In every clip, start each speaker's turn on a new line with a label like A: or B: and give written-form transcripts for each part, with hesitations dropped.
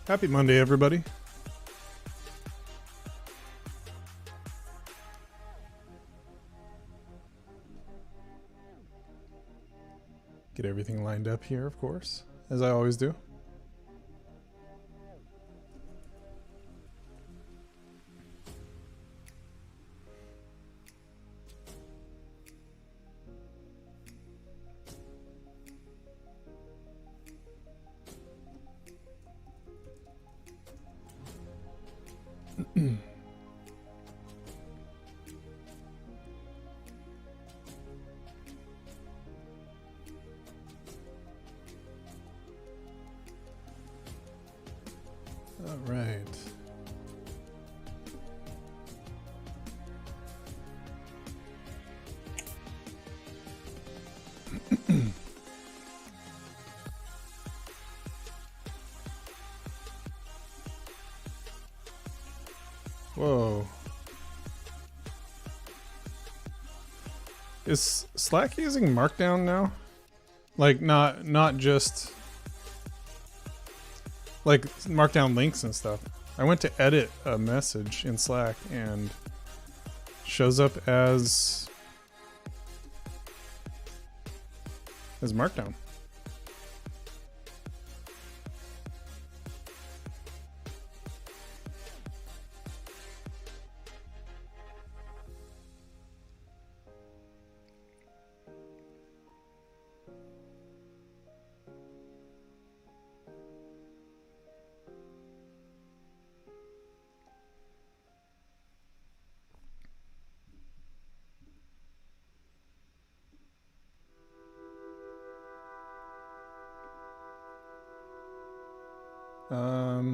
A: Happy Monday, everybody. Get everything lined up here, of course, as I always do. All right. Whoa. Is Slack using Markdown now? Like not just like Markdown links and stuff. I went to edit a message in Slack and shows up as Markdown.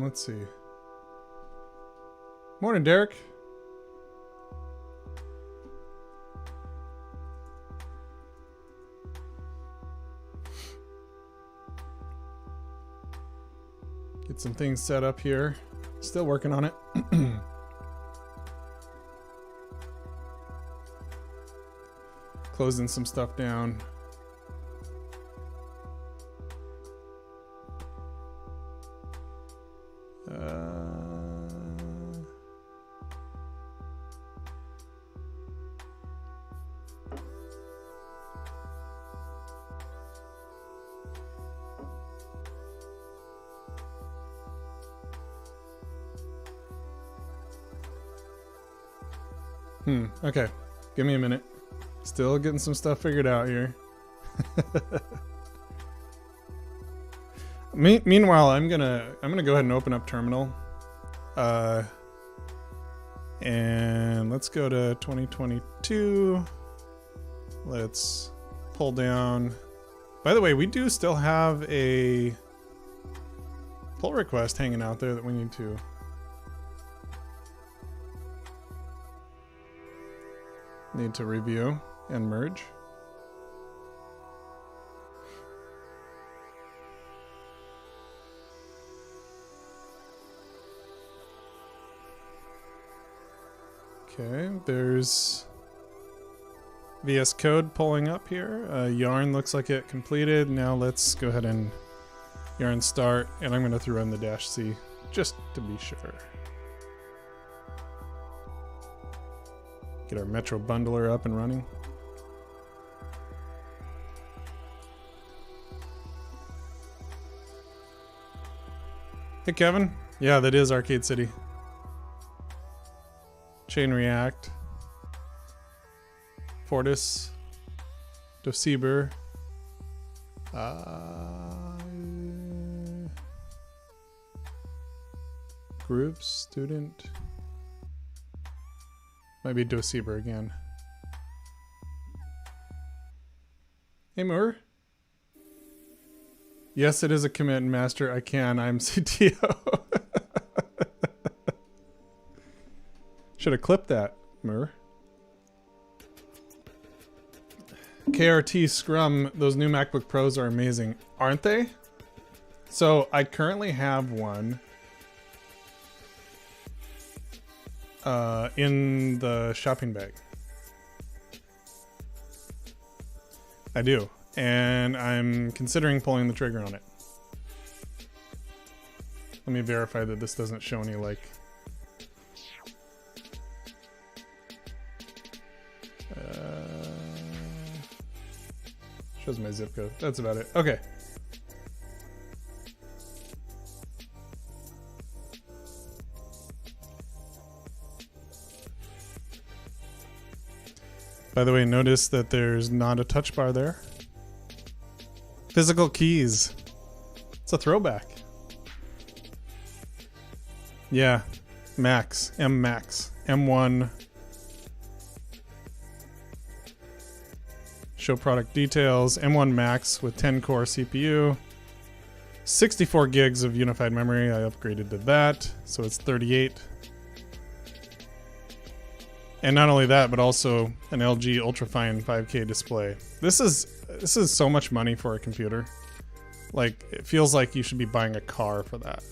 A: Let's see. Morning, Derek. Get some things set up here. Still working on it. Closing some stuff down. Okay. Give me a minute. Still getting some stuff figured out here. Meanwhile, I'm gonna go ahead and open up Terminal. And let's go to 2022. Let's pull down. By the way, we do still have a pull request hanging out there that we need to review and merge. Okay, there's VS Code pulling up here. Yarn looks like it completed. Now let's go ahead and yarn start, and I'm going to throw in the -C just to be sure. Get our Metro bundler up and running. Hey Kevin. Yeah, that is Arcade City. Chain React. Fortis. Dosieber. Groups, student. Might be Dosieber again. Hey Moore. Yes, it is a commit and master. I can. I'm CTO. Should have clipped that, Moore. KRT Scrum, those new MacBook Pros are amazing, aren't they? So I currently have one in the shopping bag. I do, and I'm considering pulling the trigger on it. Let me verify that this doesn't show any like... shows my zip code. That's about it. Okay. By the way, notice that there's not a touch bar there. Physical keys. It's a throwback. Yeah. Max. M Max. M1. Show product details. M1 Max with 10 core CPU. 64 gigs of unified memory. I upgraded to that. So it's 38. And not only that, but also an LG ultrafine 5K display. This is so much money for a computer. Like, it feels like you should be buying a car for that.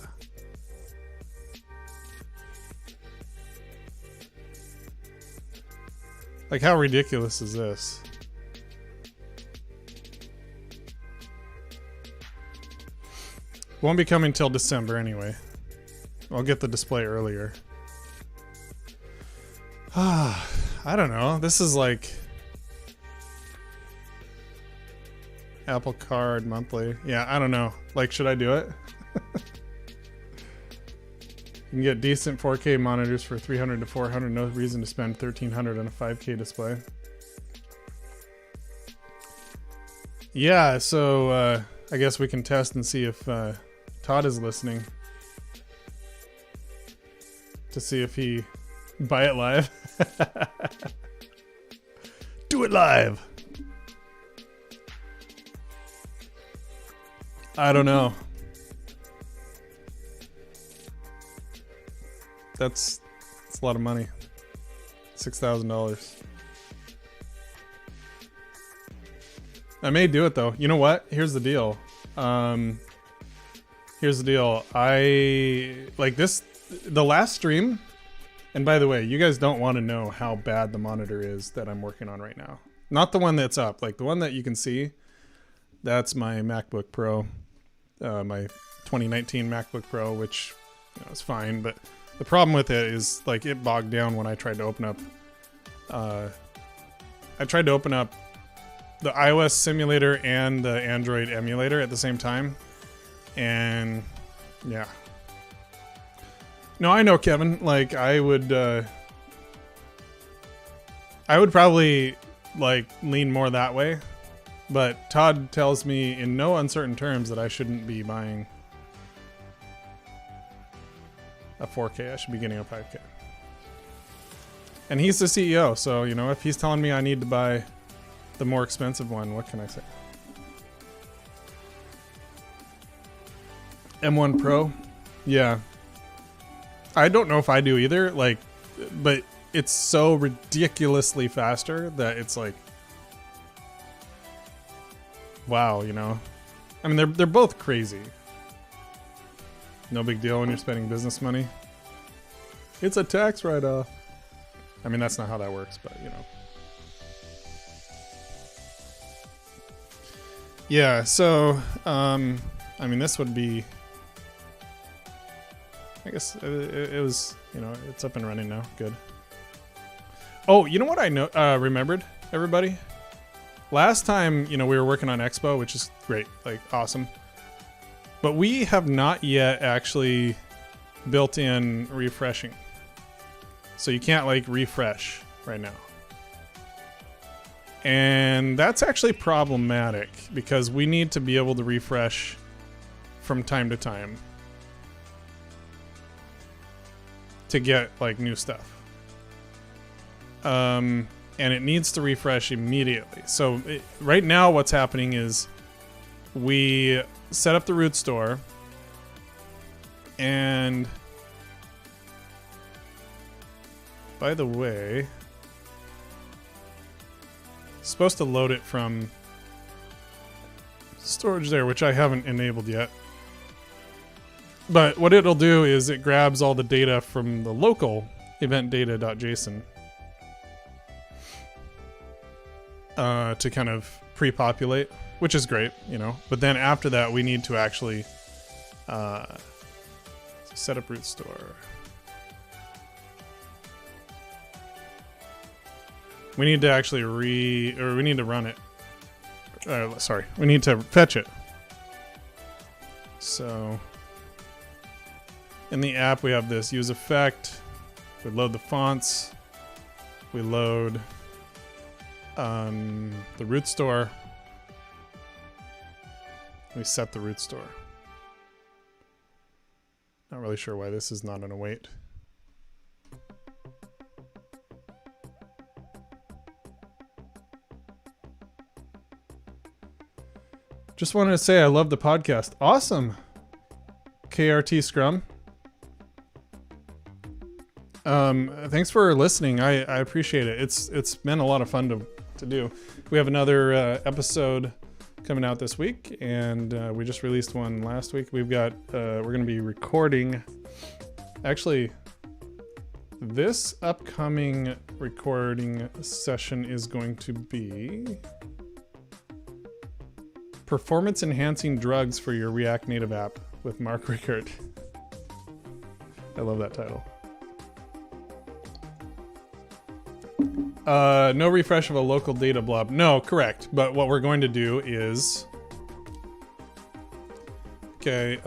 A: Like, how ridiculous is this? Won't be coming till December anyway. I'll get the display earlier. I don't know. This is like Apple Card monthly. Yeah, I don't know. Like, should I do it? You can get decent 4K monitors for $300 to $400. No reason to spend $1,300 on a 5K display. Yeah, so I guess we can test and see if Todd is listening. To see if he buy it live. Do it live. I don't know. That's a lot of money. $6,000. I may do it though. You know what? Here's the deal. Here's the deal. I like this. The last stream. And by the way, you guys don't want to know how bad the monitor is that I'm working on right now. Not the one that's up, like the one that you can see. That's my MacBook Pro, my 2019 MacBook Pro, which is fine. But the problem with it is like it bogged down when I tried to open up. I tried to open up the iOS simulator and the Android emulator at the same time, and yeah. No, I know, Kevin. Like, I would probably like lean more that way, but Todd tells me in no uncertain terms that I shouldn't be buying a 4K. I should be getting a 5K. And he's the CEO, so you know, if he's telling me I need to buy the more expensive one, what can I say? M1 Pro, yeah. I don't know if I do either, like, but it's so ridiculously faster that it's like, wow, you know. I mean, they're both crazy. No big deal when you're spending business money. It's a tax write-off. I mean, that's not how that works, but you know. Yeah, so, I mean, this would be... I guess it was, you know, it's up and running now. Good. Oh, you know what I remembered, everybody? Last time, you know, we were working on Expo, which is great, like awesome. But we have not yet actually built in refreshing. So you can't like refresh right now. And that's actually problematic because we need to be able to refresh from time to time to get like new stuff. And it needs to refresh immediately. So right now what's happening is we set up the root store and by the way, supposed to load it from storage there, which I haven't enabled yet. But what it'll do is it grabs all the data from the local event-data.json to kind of pre-populate, which is great, you know. But then after that, we need to actually set up root store. We need to actually we need to run it. Sorry, we need to fetch it. So in the app, we have this use effect. We load the fonts. We load the root store. We set the root store. Not really sure why this is not an await. Just wanted to say I love the podcast. Awesome. KRT Scrum. Thanks for listening. I appreciate it. It's been a lot of fun to do. We have another episode coming out this week, and we just released one last week. We've got we're going to be recording. Actually, this upcoming recording session is going to be performance enhancing drugs for your React Native app with Mark Rickert. I love that title. No refresh of a local data blob. No, correct. But what we're going to do is, okay,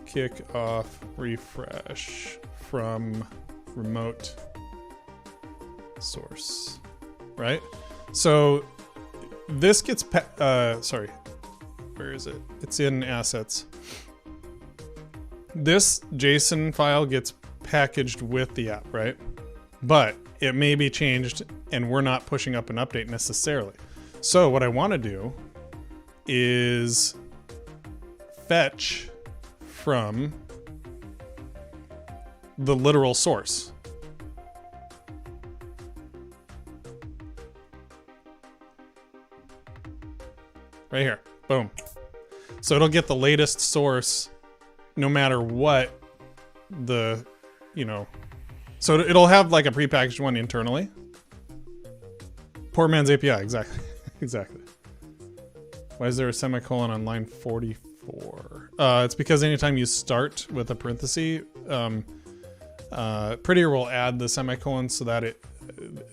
A: kick off refresh from remote source, right? So this gets, sorry, where is it? It's in assets. This JSON file gets packaged with the app, right? But it may be changed and we're not pushing up an update necessarily. So what I want to do is fetch from the literal source. Right here. Boom. So it'll get the latest source no matter what the, you know, so it'll have like a prepackaged one internally. Poor man's API, exactly. Exactly. Why is there a semicolon on line 44? It's because anytime you start with a parenthesis, Prettier will add the semicolon so that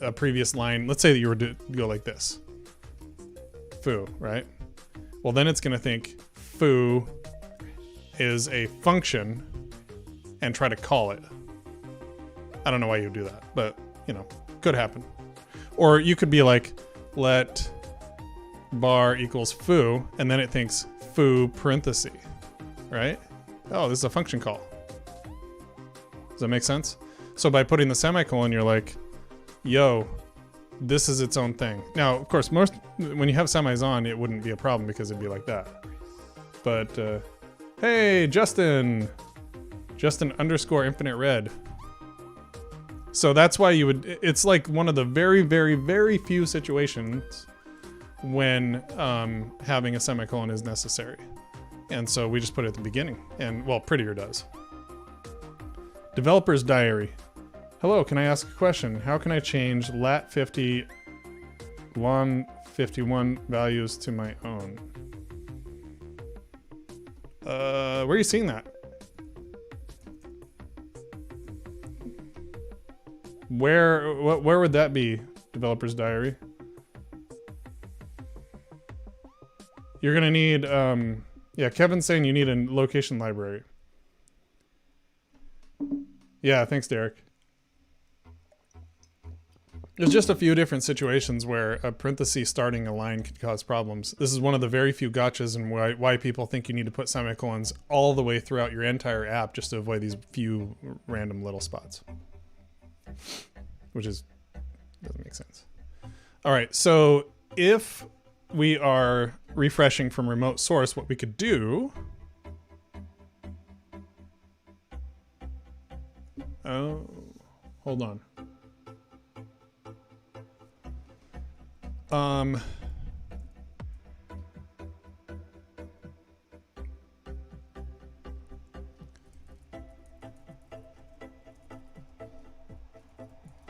A: a previous line, let's say that you were to go like this. Foo, right? Well, then it's going to think foo is a function and try to call it. I don't know why you would do that, but, you know, could happen. Or you could be like, let bar equals foo, and then it thinks foo parenthesis, right? Oh, this is a function call. Does that make sense? So by putting the semicolon, you're like, yo, this is its own thing. Now, of course, when you have semis on, it wouldn't be a problem because it'd be like that. But, hey, Justin _ infinite red. So that's why you would, it's like one of the very, very, very few situations when having a semicolon is necessary. And so we just put it at the beginning. And, well, Prettier does. Developer's diary. Hello, can I ask a question? How can I change lat 50, lon 51 values to my own? Where are you seeing that? Where would that be? Developer's diary. You're gonna need, yeah, Kevin's saying you need a location library. Yeah, thanks, Derek. There's just a few different situations where a parenthesis starting a line could cause problems. This is one of the very few gotchas and why people think you need to put semicolons all the way throughout your entire app just to avoid these few random little spots. Which doesn't make sense. All right, so if we are refreshing from remote source, what we could do... Oh, hold on.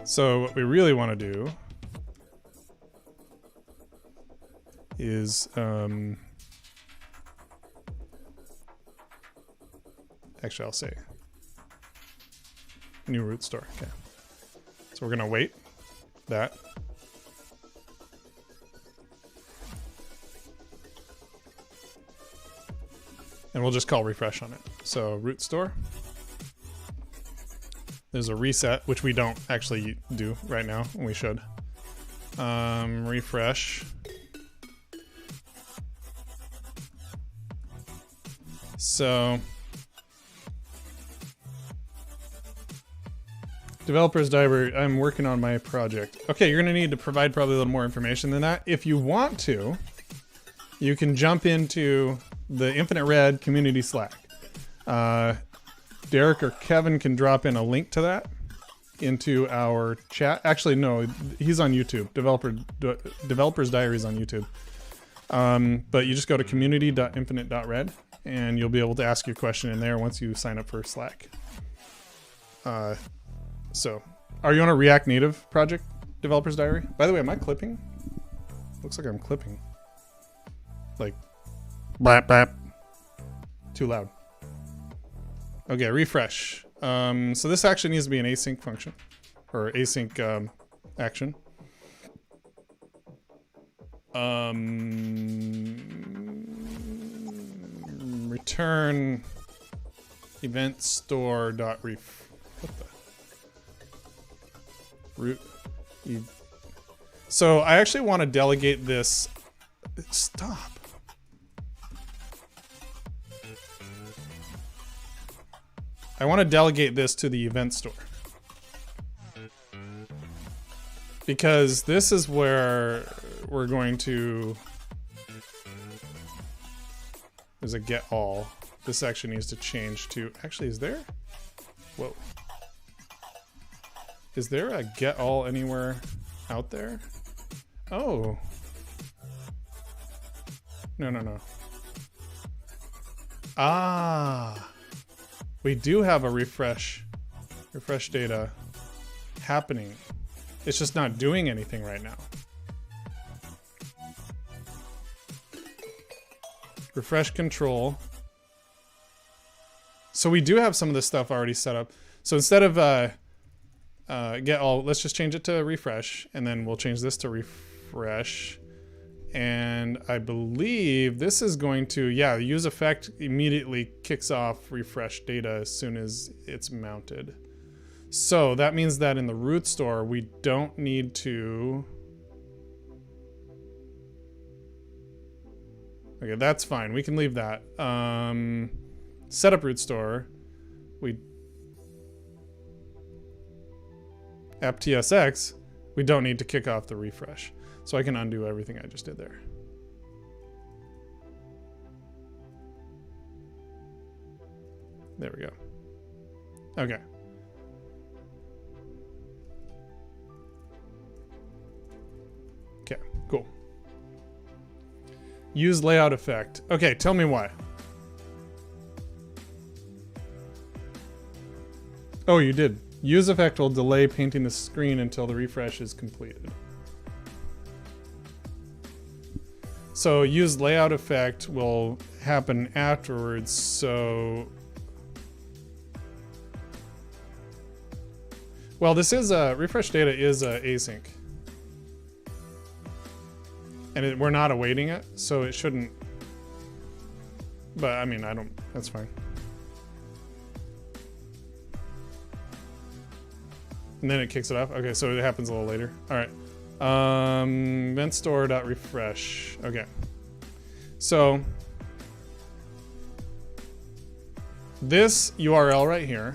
A: So what we really want to do is Actually, I'll say new root store. Okay. So we're gonna wait that. And we'll just call refresh on it. So root store. There's a reset, which we don't actually do right now, and we should. Refresh. So developer's diary, I'm working on my project. Okay, you're gonna need to provide probably a little more information than that. If you want to, you can jump into the Infinite Red community Slack. Derek or Kevin can drop in a link to that into our chat. Actually, no, he's on YouTube. Developer's Diary is on YouTube. But you just go to community.infinite.red and you'll be able to ask your question in there once you sign up for Slack. So, are you on a React Native project, Developer's Diary? By the way, am I clipping? Looks like I'm clipping. Like, blap, blap. Too loud. Okay, refresh. So this actually needs to be an async function, or async action. Return event store dot ref. What the? Root. So I actually want to delegate this. Stop. I want to delegate this to the event store. Because this is where we're going to... There's a get all. This actually needs to change to... Actually, is there? Whoa. Is there a get all anywhere out there? Oh. No, no, no. Ah. We do have a refresh data happening. It's just not doing anything right now. Refresh control. So we do have some of this stuff already set up. So instead of get all, let's just change it to refresh, and then we'll change this to refresh. And I believe this is going to, yeah, use effect immediately kicks off refresh data as soon as it's mounted. So that means that in the root store, we don't need to... Okay, that's fine. We can leave that. Setup root store. app.tsx, we don't need to kick off the refresh. So I can undo everything I just did there. There we go. Okay. Okay, cool. Use layout effect. Okay, tell me why. Oh, you did. Use effect will delay painting the screen until the refresh is completed. So use layout effect will happen afterwards, so... Well, this is refresh data is async. And we're not awaiting it, so it shouldn't... But, I mean, that's fine. And then it kicks it off? Okay, so it happens a little later. All right. Event store.refresh. Okay. So this URL right here.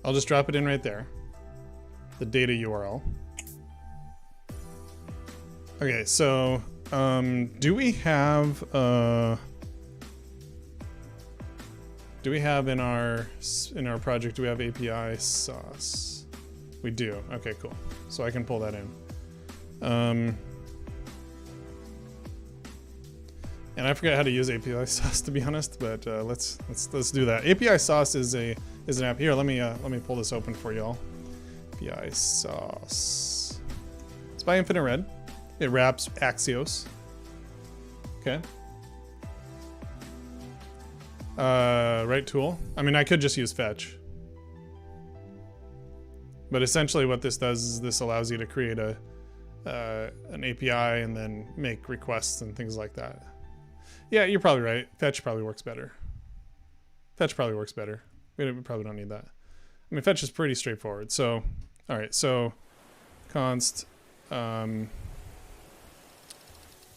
A: I'll just drop it in right there. The data URL. Okay, so do we have in our project, do we have API sauce? We do. Okay, cool. So I can pull that in. And I forget how to use API sauce, to be honest, but let's do that. API sauce is an app. Here, let me pull this open for y'all. API sauce. It's by Infinite Red. It wraps Axios. Okay. Right tool. I mean, I could just use fetch. But essentially what this does is this allows you to create an API and then make requests and things like that. Yeah, you're probably right. Fetch probably works better. We probably don't need that. I mean, fetch is pretty straightforward. So, all right. So, const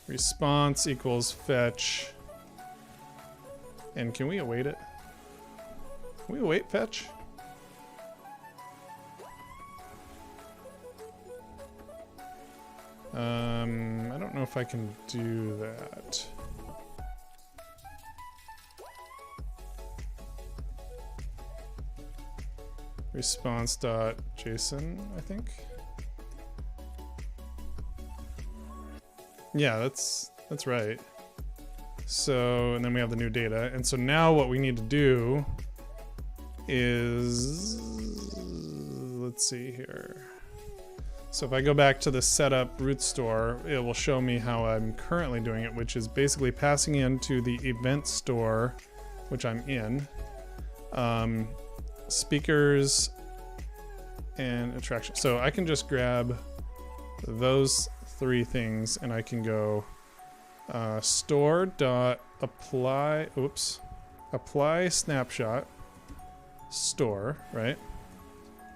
A: response equals fetch. And can we await it? Can we await fetch? I don't know if I can do that. Response.json, I think. Yeah, that's right. So, and then we have the new data. And so now what we need to do is, let's see here. So if I go back to the setup root store, it will show me how I'm currently doing it, which is basically passing into the event store, which I'm in, speakers and attraction. So I can just grab those three things and I can go apply snapshot store, right?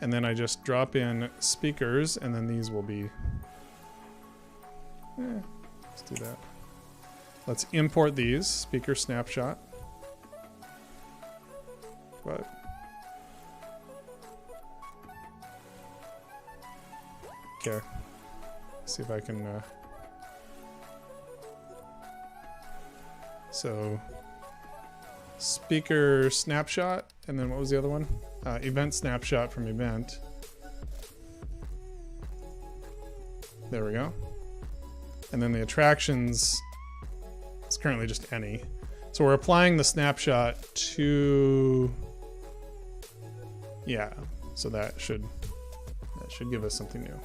A: And then I just drop in speakers, and then these will be, let's do that. Let's import these, speaker snapshot. What? Okay, see if I can, so speaker snapshot, and then what was the other one? Event snapshot from event. There we go. And then the attractions is currently just any. So we're applying the snapshot to, yeah. So that should give us something new.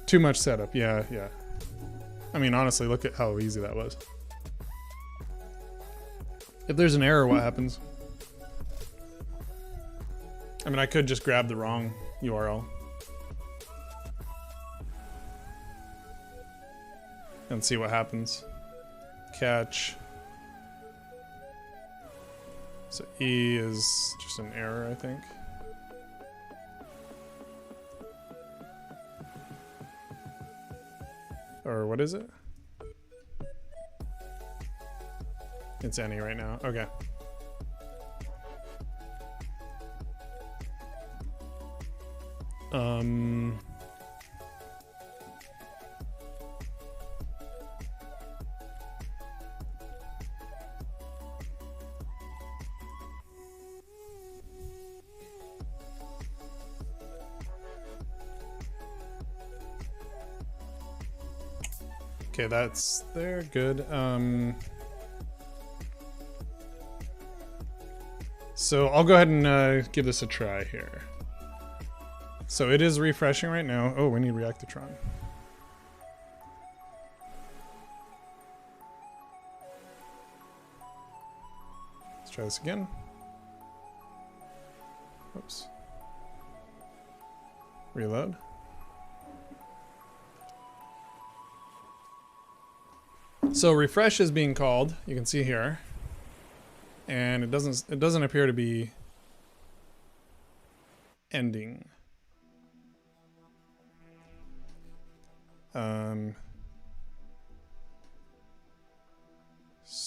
A: Too much setup, yeah. I mean, honestly, look at how easy that was. If there's an error, what happens? I mean, I could just grab the wrong URL and see what happens. Catch. So E is just an error, I think. Or what is it? It's any right now. Okay. Okay, that's there. Good. So I'll go ahead and give this a try here. So it is refreshing right now. Oh, we need Reactotron. Let's try this again. Oops. Reload. So refresh is being called. You can see here. And it doesn't appear to be ending.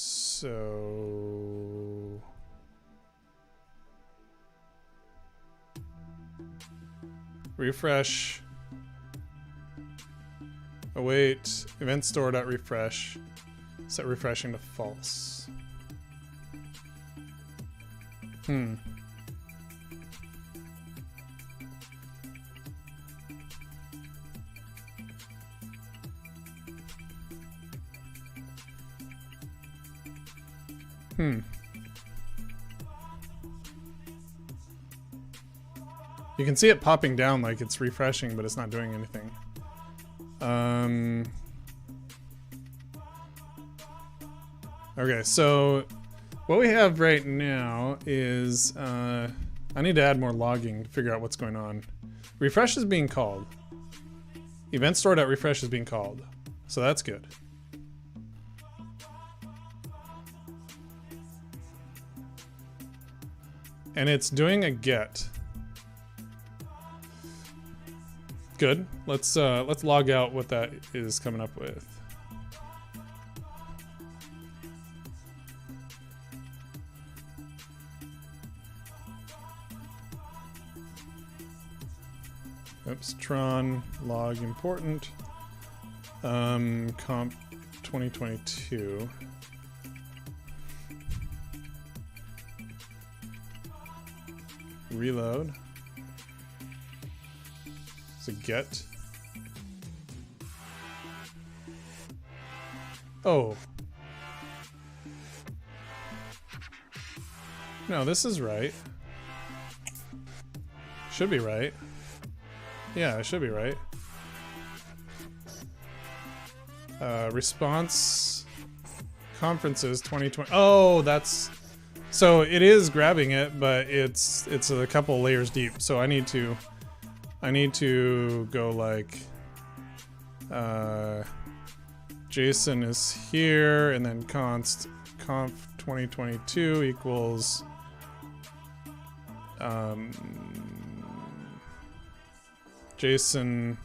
A: So refresh. Await event store.refresh. Set refreshing to false. You can see it popping down like it's refreshing, but it's not doing anything. Okay, so what we have right now is I need to add more logging to figure out what's going on. Refresh is being called. Event store.refresh is being called. So that's good. And it's doing a get. Good. Let's log out what that is coming up with. Oops, Tron log important. Comp 2022. Reload. It's a get. Oh. No, this is right. Should be right. Yeah, it should be right. Response conferences 2020. Oh, that's so it is grabbing it, but it's a couple layers deep. So I need to go like JSON is here, and then const conf 2022 equals JSON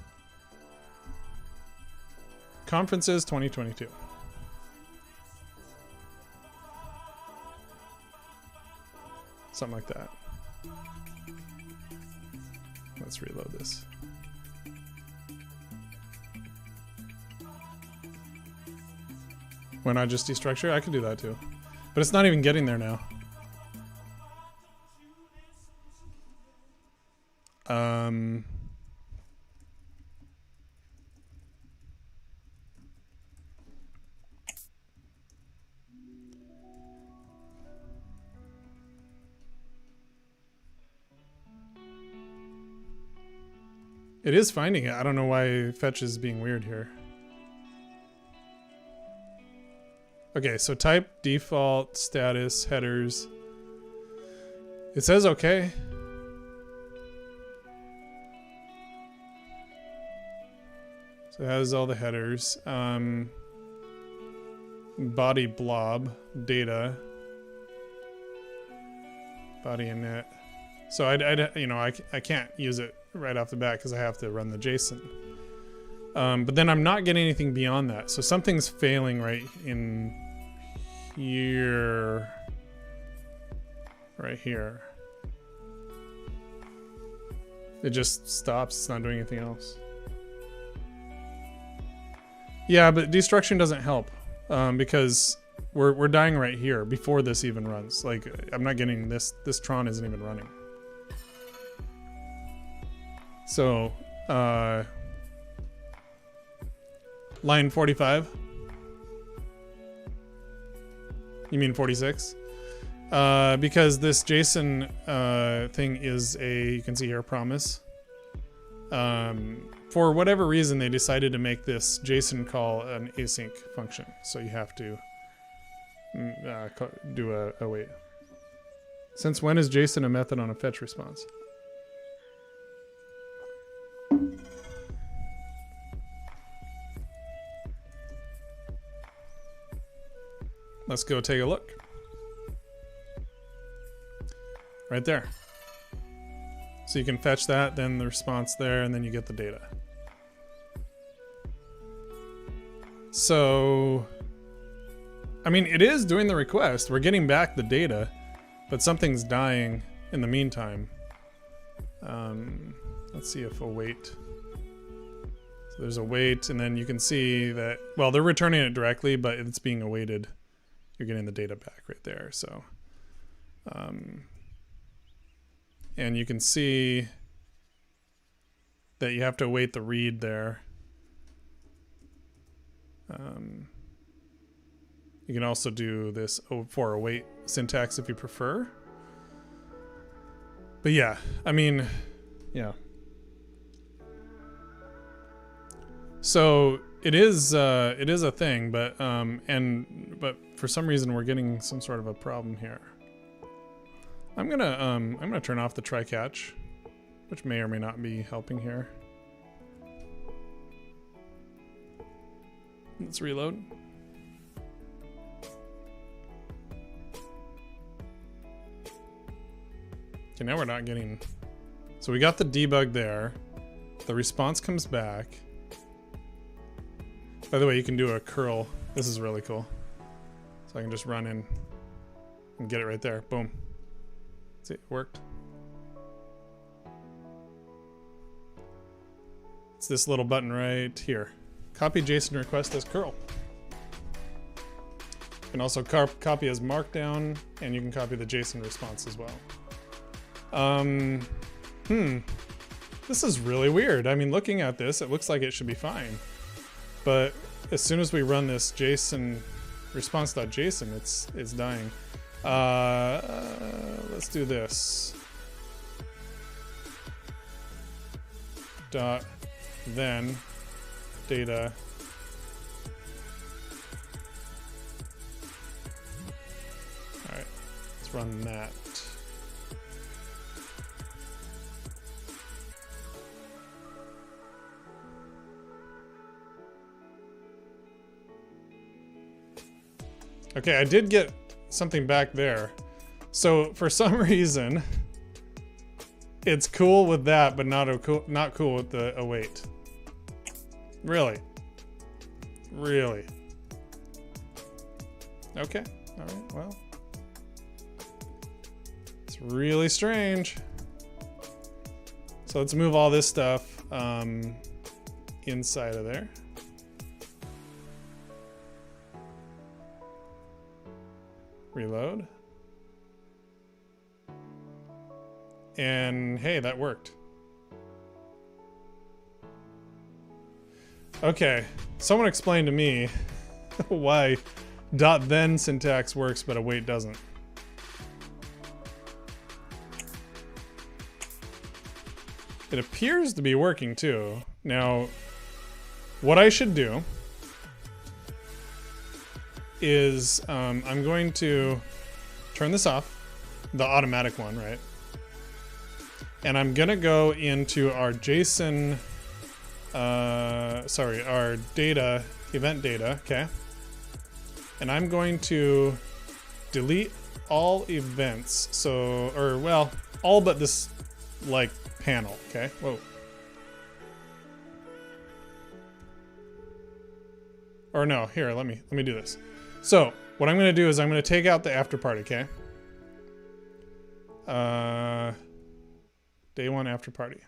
A: conferences 2022. Something like that. Let's reload this. Why not just destructure? I could do that too. But it's not even getting there now. It is finding it. I don't know why fetch is being weird here. Okay, so type, default, status, headers. It says okay. So it has all the headers. Body blob, data. Body init. So I can't use it right off the bat because I have to run the JSON. But then I'm not getting anything beyond that. So something's failing right in here. Right here. It just stops. It's not doing anything else. Yeah, but destruction doesn't help because we're dying right here before this even runs. Like, I'm not getting this. This Tron isn't even running. So, line 45. You mean 46? Because this JSON thing is you can see here, promise. For whatever reason, they decided to make this JSON call an async function. So you have to do a await. Since when is JSON a method on a fetch response? Let's go take a look. Right there. So you can fetch that, then the response there, and then you get the data. So, I mean, it is doing the request. We're getting back the data, but something's dying in the meantime. Let's see if await. So there's a wait, and then you can see that, well, they're returning it directly, but it's being awaited. You're getting the data back right there. So, and you can see that you have to await the read there. You can also do this for await syntax if you prefer. But yeah, I mean, yeah. So it is a thing, but for some reason we're getting some sort of a problem here. I'm gonna turn off the try catch, which may or may not be helping here. Let's reload. Okay, now we're not getting... So we got the debug there. The response comes back. By the way, you can do a curl. This is really cool. So I can just run in and get it right there. Boom. See, it worked. It's this little button right here. Copy JSON request as curl. You can also copy as markdown, and you can copy the JSON response as well. This is really weird. I mean, looking at this, it looks like it should be fine. But as soon as we run this JSON response.json, it's dying. Let's do this. Dot then data all right, let's run that. Okay, I did get something back there. So for some reason, it's cool with that, but not cool with the await. Really? Really? Okay. All right. Well, it's really strange. So let's move all this stuff inside of there. Reload. And hey, that worked. Okay, someone explain to me why .then syntax works but await doesn't. It appears to be working too. Now, what I should do is I'm going to turn this off, the automatic one, right? And I'm gonna go into our JSON, our data, event data, okay? And I'm going to delete all events, so, or well, all but this, like, panel, okay? Whoa. Or no, here, let me do this. So, what I'm gonna do is I'm gonna take out the after party, okay? Day one after party.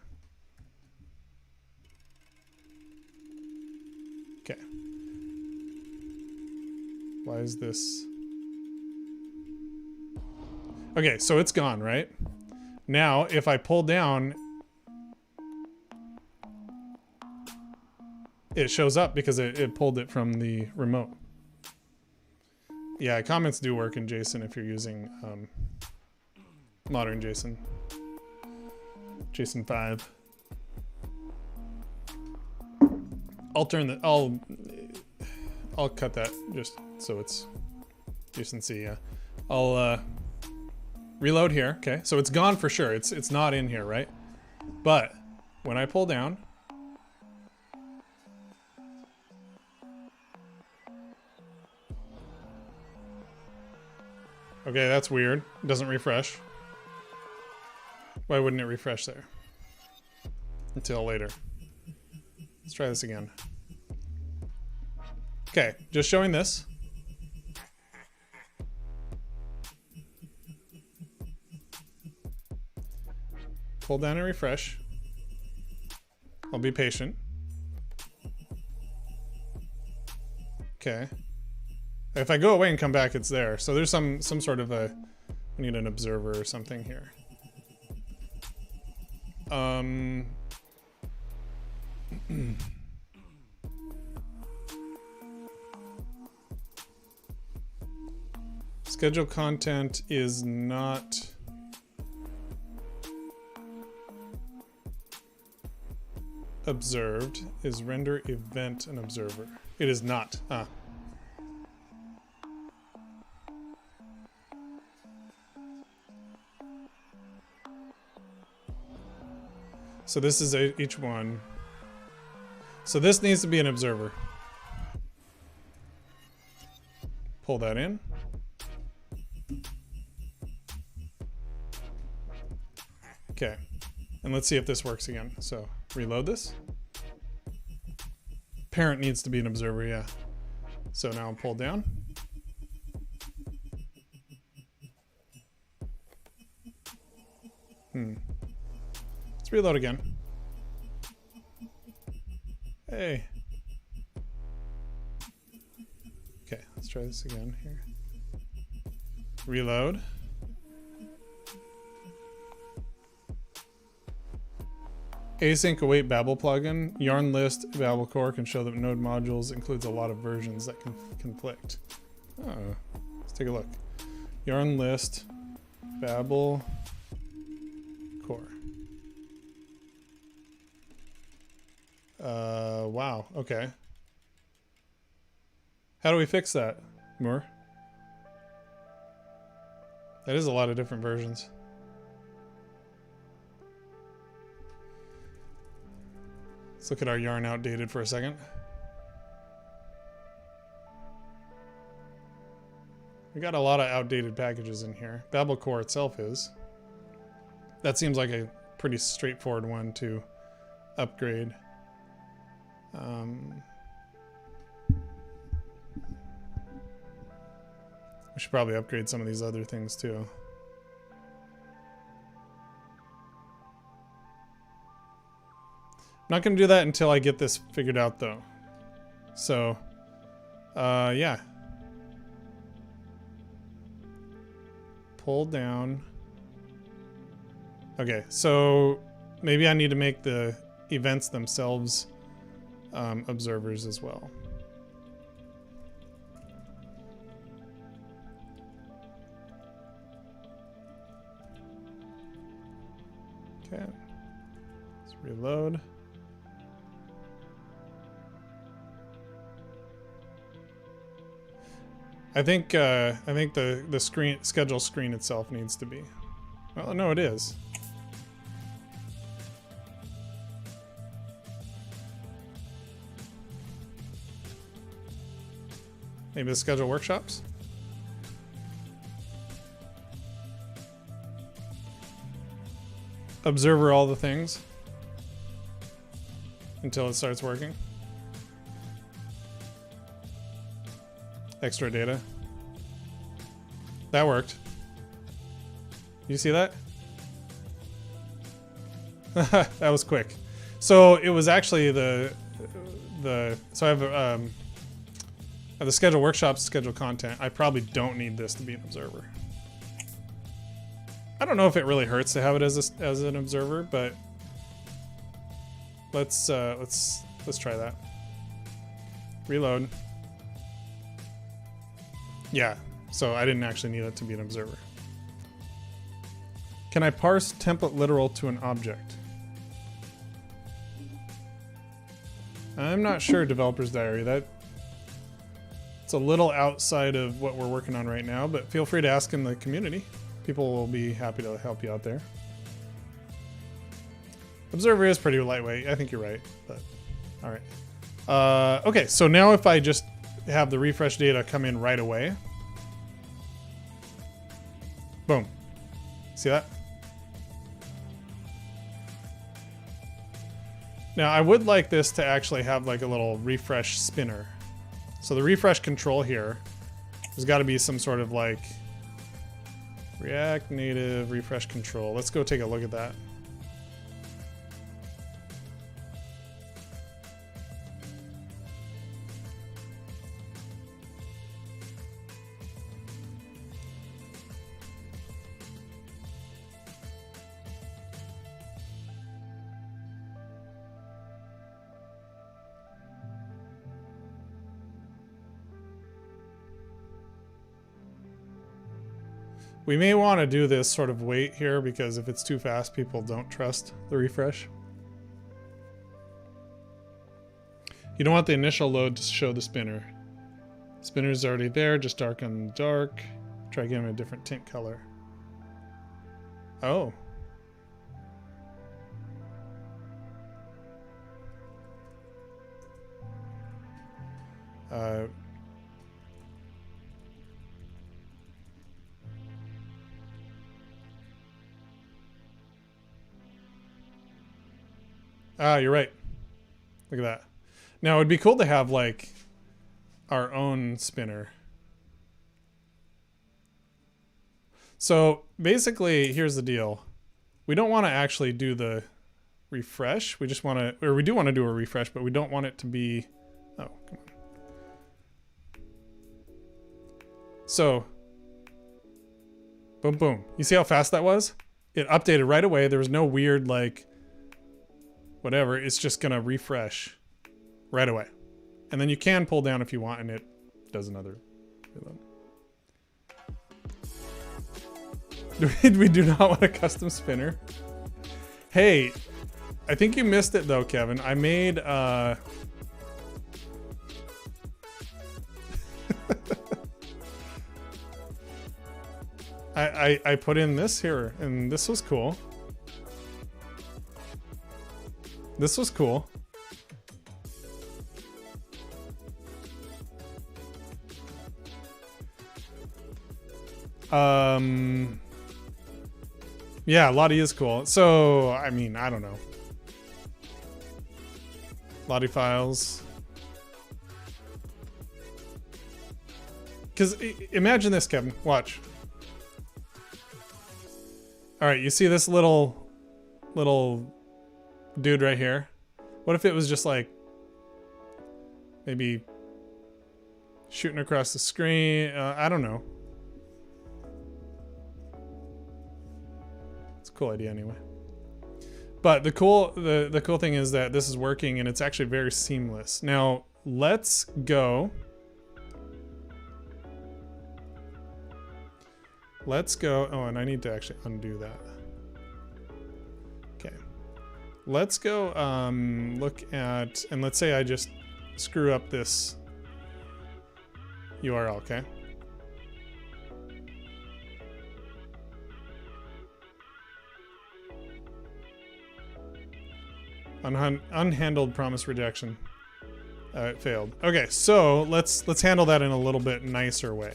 A: Okay. Why is this? Okay, so it's gone, right? Now, if I pull down, it shows up because it pulled it from the remote. Yeah, comments do work in JSON if you're using modern JSON. JSON 5. I'll cut that just so it's JSON C, yeah. I'll reload here. Okay, so it's gone for sure. It's not in here, right? But when I pull down, okay, that's weird. It doesn't refresh. Why wouldn't it refresh there? Until later. Let's try this again. Okay, just showing this. Pull down and refresh. I'll be patient. Okay. If I go away and come back, it's there. So there's some sort of a... I need an observer or something here. Schedule content is not observed. Is render event an observer? It is not. Ah. So this is each one. So this needs to be an observer. Pull that in. Okay. And let's see if this works again. So reload this. Parent needs to be an observer, yeah. So now I'm pulled down. Let's reload again. Hey. Okay, let's try this again here. Reload. Async await Babel plugin. Yarn list Babel core can show that node modules includes a lot of versions that can conflict. Oh, let's take a look. Yarn list Babel core. Wow, okay. How do we fix that, Moore? That is a lot of different versions. Let's look at our yarn outdated for a second. We got a lot of outdated packages in here. Babel core itself is. That seems like a pretty straightforward one to upgrade. We should probably upgrade some of these other things too. I'm not going to do that until I get this figured out though. So, yeah. Pull down. Okay, so maybe I need to make the events themselves observers as well. Okay, let's reload. I think the schedule screen itself needs to be. Well, no, it is. Maybe the schedule workshops? Observer all the things until it starts working. Extra data. That worked. You see that? That was quick. So it was actually the so I have the schedule workshops, schedule content. I probably don't need this to be an observer. I don't know if it really hurts to have it as an observer, but let's try that. Reload. Yeah, so I didn't actually need it to be an observer. Can I parse template literal to an object? I'm not sure, Developer's Diary. It's a little outside of what we're working on right now, but feel free to ask in the community. People will be happy to help you out there. Observer is pretty lightweight. I think you're right, but all right. Okay, so now if I just have the refresh data come in right away. Boom. See that? Now I would like this to actually have like a little refresh spinner. So the refresh control here, there's got to be some sort of like React Native refresh control. Let's go take a look at that. We may want to do this sort of wait here because if it's too fast, people don't trust the refresh. You don't want the initial load to show the spinner. Spinner's already there, just darken dark. Try giving it a different tint color. Oh. You're right. Look at that. Now, it'd be cool to have, like, our own spinner. So, basically, here's the deal. We don't want to actually do the refresh. We just want to, or we do want to do a refresh, but we don't want it to be, oh, come on. So, boom, boom. You see how fast that was? It updated right away. There was no weird, like, whatever. It's just going to refresh right away. And then you can pull down if you want, and it does another reload. We do not want a custom spinner. Hey, I think you missed it though, Kevin. I made I put in this here, and this was cool. This was cool. Yeah, Lottie is cool. So, I mean, I don't know. Lottie files. Because imagine this, Kevin. Watch. All right, you see this little dude right here? What if it was just like maybe shooting across the screen? I don't know. Cool idea anyway. But the cool thing is that this is working and it's actually very seamless. Now let's go. Oh, and I need to actually undo that. Okay. Let's go look at, and let's say I just screw up this URL, okay? Unhandled promise rejection. It failed. Okay, so let's handle that in a little bit nicer way.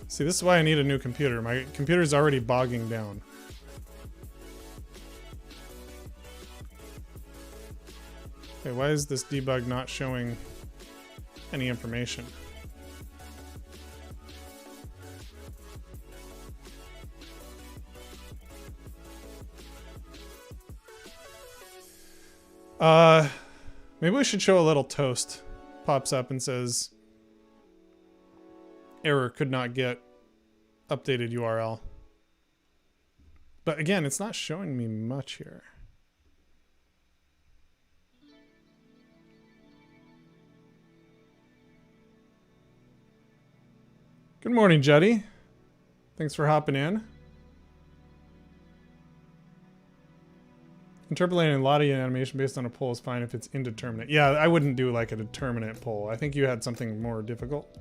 A: See, this is why I need a new computer. My computer's already bogging down. Okay, why is this debug not showing any information? Maybe we should show a little toast. Pops up and says, error, could not get updated URL. But again, it's not showing me much here. Good morning, Juddy. Thanks for hopping in. Interpolating Lottie animation based on a poll is fine if it's indeterminate. Yeah, I wouldn't do like a determinate poll. I think you had something more difficult.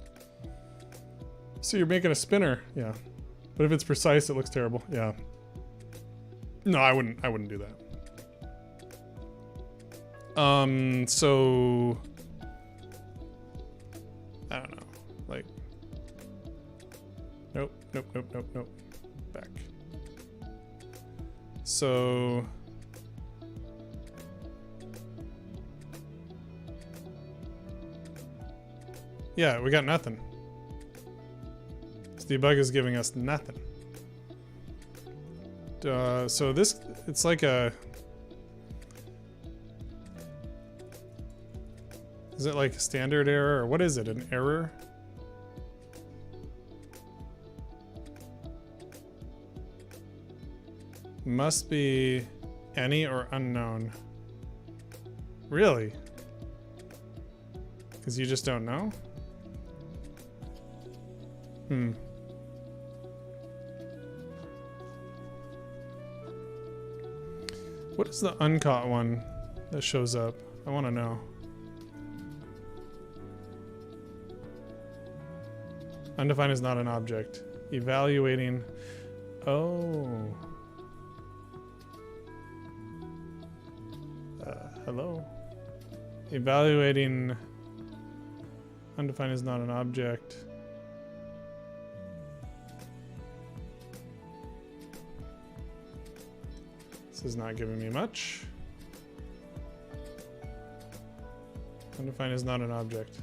A: So you're making a spinner, yeah. But if it's precise, it looks terrible, yeah. No, I wouldn't do that. So I don't know, like, nope. Back. So yeah, we got nothing. Debug is giving us nothing. So this, It's like a... Is it like a standard error, or what is it? An error? Must be any or unknown. Really? Because you just don't know? What is the uncaught one that shows up? I want to know. Undefined is not an object. Evaluating. Oh. Hello. Evaluating. Undefined is not an object. This is not giving me much. Undefined is not an object.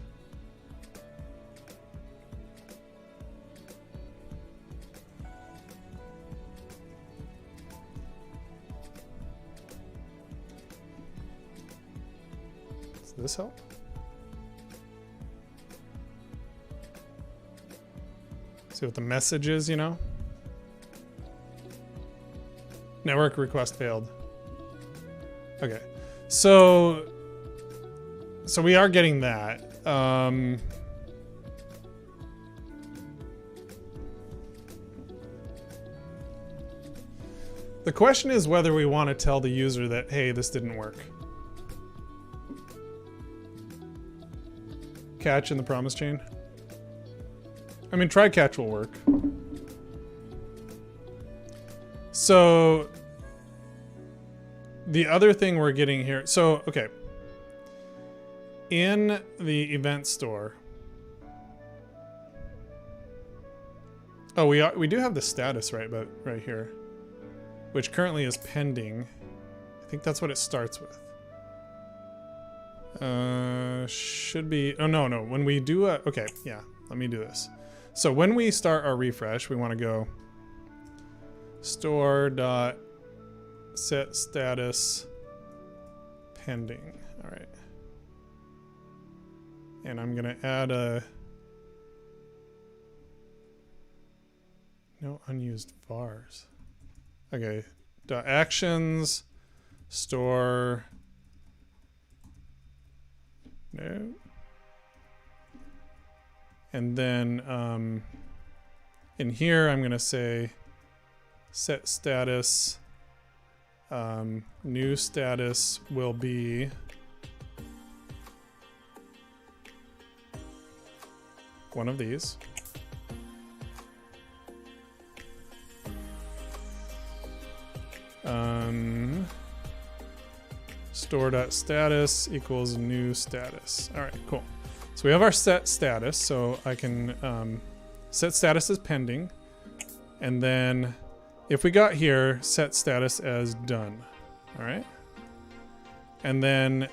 A: Does this help? See what the message is, you know? Network request failed. Okay. So we are getting that. The question is whether we want to tell the user that, hey, this didn't work. Catch in the promise chain. I mean, try catch will work. So the other thing we're getting here, so okay, in the event store, oh, we do have the status right here, which currently is pending. I think that's what it starts with. Should be, oh no, when we do a, okay, yeah, let me do this. So when we start our refresh, we want to go store dot set status pending. All right, and I'm gonna add a no unused vars. Okay, dot actions store no, and then in here I'm gonna say set status, new status will be one of these. Store.status equals new status. All right, cool. So we have our set status, so I can set status as pending, and then if we got here, set status as done. All right. And then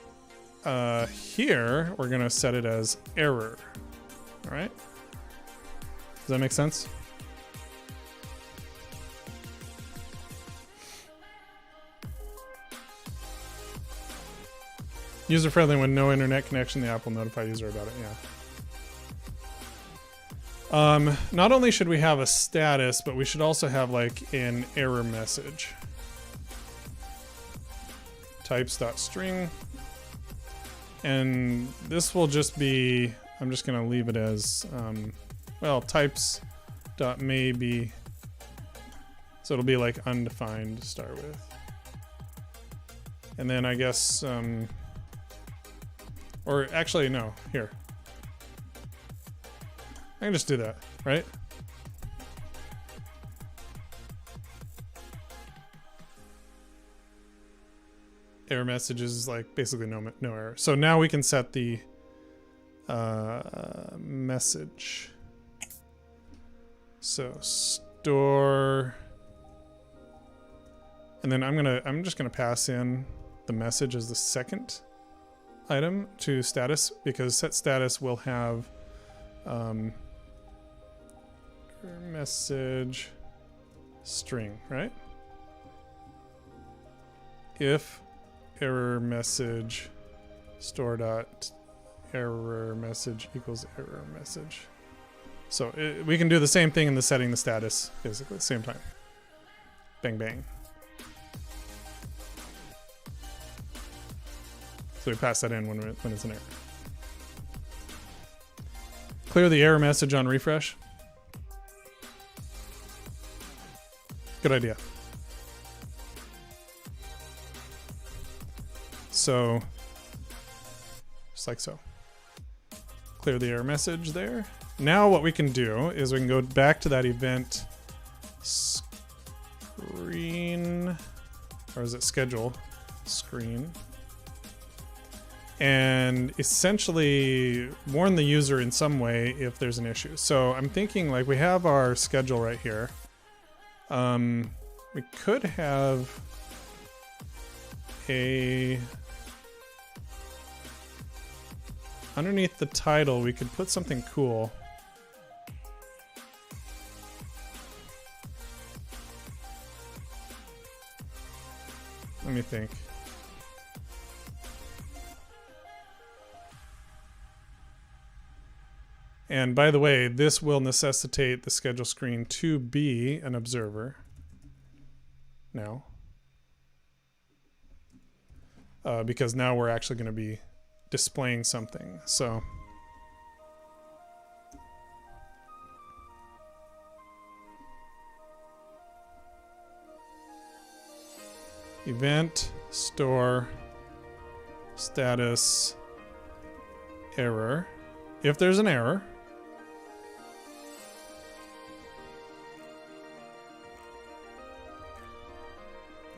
A: here, we're going to set it as error. All right. Does that make sense? User friendly when no internet connection, the app will notify user about it. Yeah. Not only should we have a status, but we should also have like an error message. Types.string. And this will just be, I'm just gonna leave it as, well, types.maybe. So it'll be like undefined to start with. And then I guess, or actually no, here. I can just do that, right? Error message is like basically no error. So now we can set the message. So store, and then I'm just gonna pass in the message as the second item to status, because set status will have message string, right? if error message store dot error message equals error message. So we can do the same thing in the setting the status basically at the same time. Bang, bang. So we pass that in when it's an error. Clear the error message on refresh. Good idea. So, just like so. Clear the error message there. Now what we can do is we can go back to that event screen, or is it schedule screen, and essentially warn the user in some way if there's an issue. So I'm thinking like we have our schedule right here. We could have underneath the title, we could put something cool. Let me think. And by the way, this will necessitate the schedule screen to be an observer now. Because now we're actually going to be displaying something. So event store status error. If there's an error,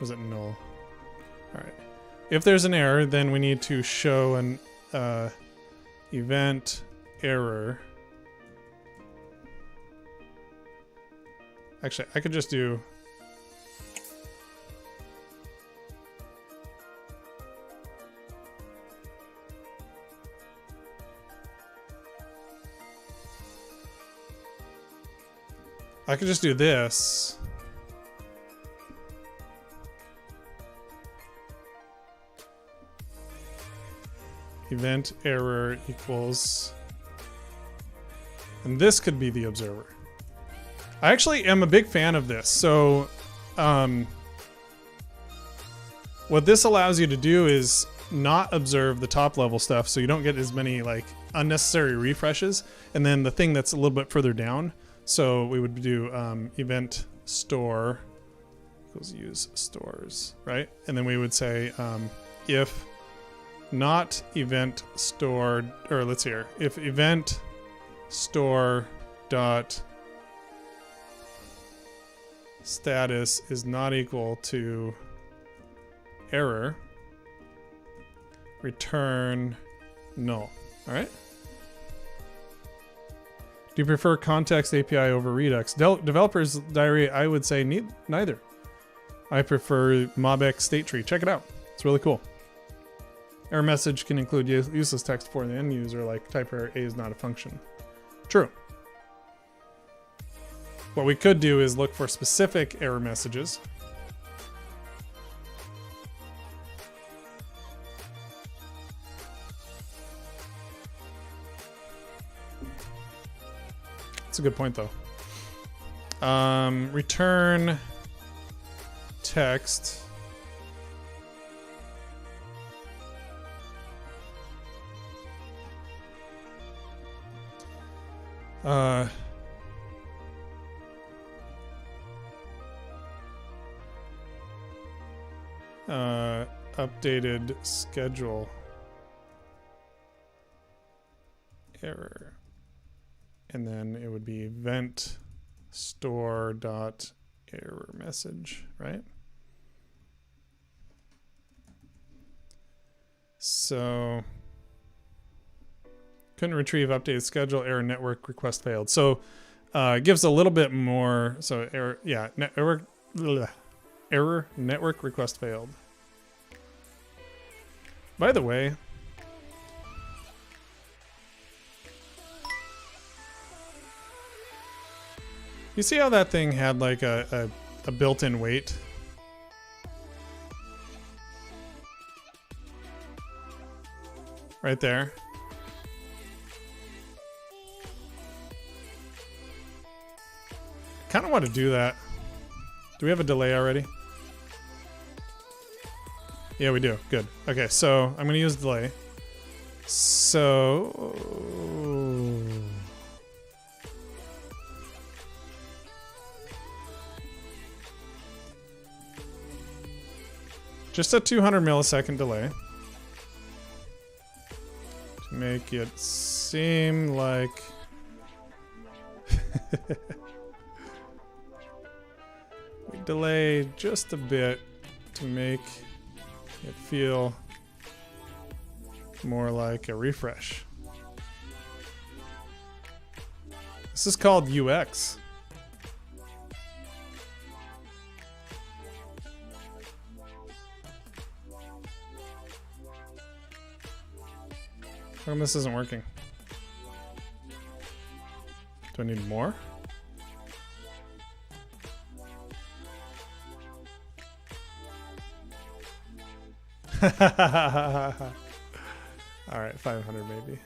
A: was it null? All right. If there's an error, then we need to show an event error. Actually, I could just do this. Event error equals, and this could be the observer. I actually am a big fan of this. So what this allows you to do is not observe the top level stuff, so you don't get as many like unnecessary refreshes, and then the thing that's a little bit further down. So we would do event store equals use stores, right? And then we would say if not event store, or let's hear, if event store dot status is not equal to error, return null. All right. Do you prefer context API over Redux? Developers diary, I would say neither. I prefer MobX state tree. Check it out. It's really cool. Error message can include useless text for the end user, like type error A is not a function. True. What we could do is look for specific error messages. That's a good point, though. Return text. Updated schedule error. And then it would be event store dot error message, right? So couldn't retrieve updated schedule, error network request failed. So it gives a little bit more. So error, yeah, error network request failed. By the way, you see how that thing had like a built-in wait? right there. Kind of want to do that. Do we have a delay already? Yeah, we do. Good. Okay, so I'm going to use delay. So... just a 200 millisecond delay. To make it seem like... we delay just a bit to make it feel more like a refresh. This is called UX. How come this isn't working? Do I need more? All right, 500 maybe.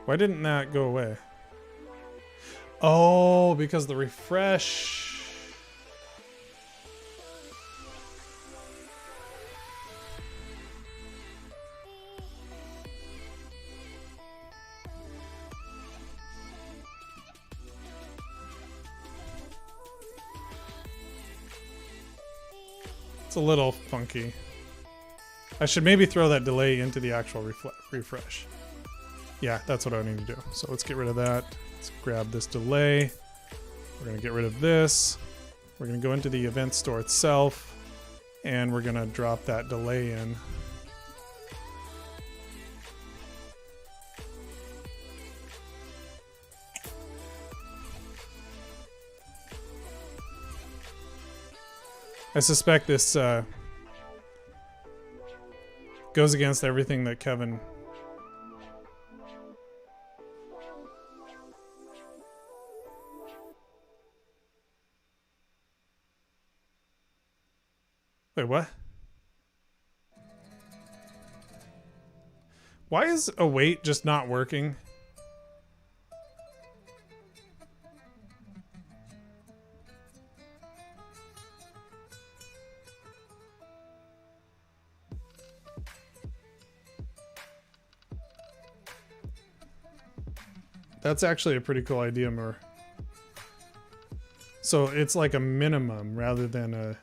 A: Why didn't that go away? Oh, because the refresh. It's a little funky. I should maybe throw that delay into the actual refresh. Yeah, that's what I need to do. So let's get rid of that. Let's grab this delay. We're going to get rid of this. We're going to go into the event store itself, and we're going to drop that delay in. I suspect this goes against everything that Kevin... Wait, what? Why is await just not working? That's actually a pretty cool idea, Mur. So it's like a minimum rather than a...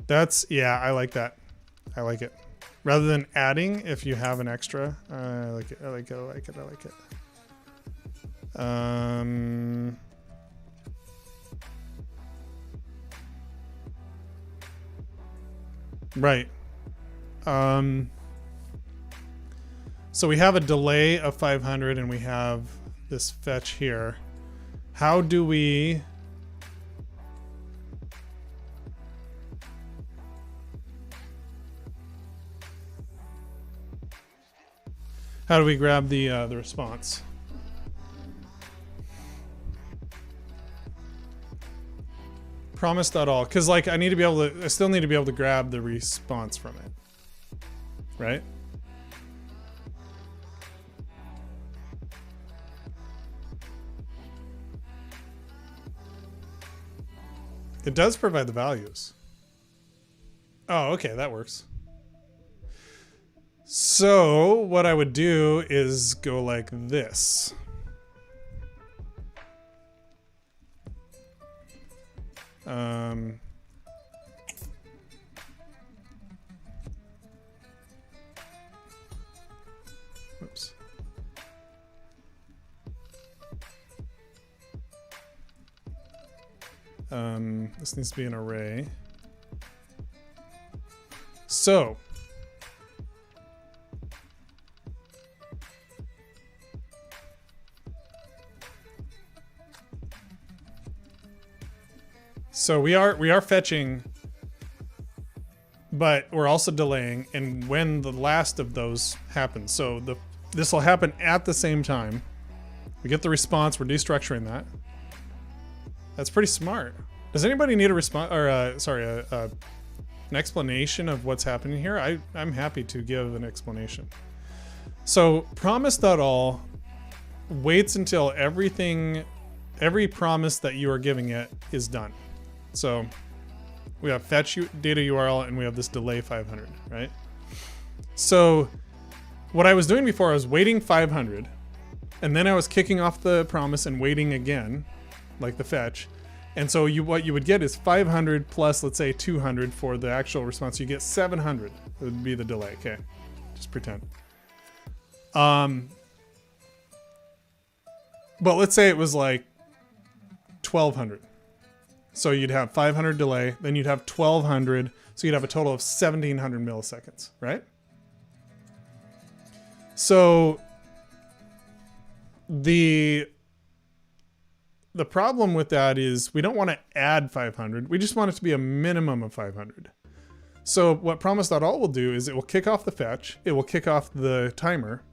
A: That's, yeah, I like that. I like it. Rather than adding, if you have an extra. I like it, I like it, I like it, I like it. Right. So we have a delay of 500 and we have this fetch here. How do we... How do we grab the response? Promise.all, because like I still need to be able to grab the response from it, right? It does provide the values. Oh, okay, that works. So what I would do is go like this. Oops. This needs to be an array. So we are fetching, but we're also delaying, and when the last of those happens. So this will happen at the same time We get the response. We're destructuring that. That's pretty smart. Does anybody need a response or an explanation of what's happening here? I'm happy to give an explanation. So promise.all waits until every promise that you are giving it is done. So we have fetch data URL and we have this delay 500, right? So what I was doing before, I was waiting 500 and then I was kicking off the promise and waiting again, like the fetch. And so what you would get is 500 plus, let's say 200 for the actual response. You get 700. It would be the delay. Okay, just pretend. But let's say it was like 1200. So you'd have 500 delay, then you'd have 1200. So you'd have a total of 1700 milliseconds, right? So the problem with that is we don't want to add 500. We just want it to be a minimum of 500. So what promise.all will do is it will kick off the fetch. It will kick off the timer.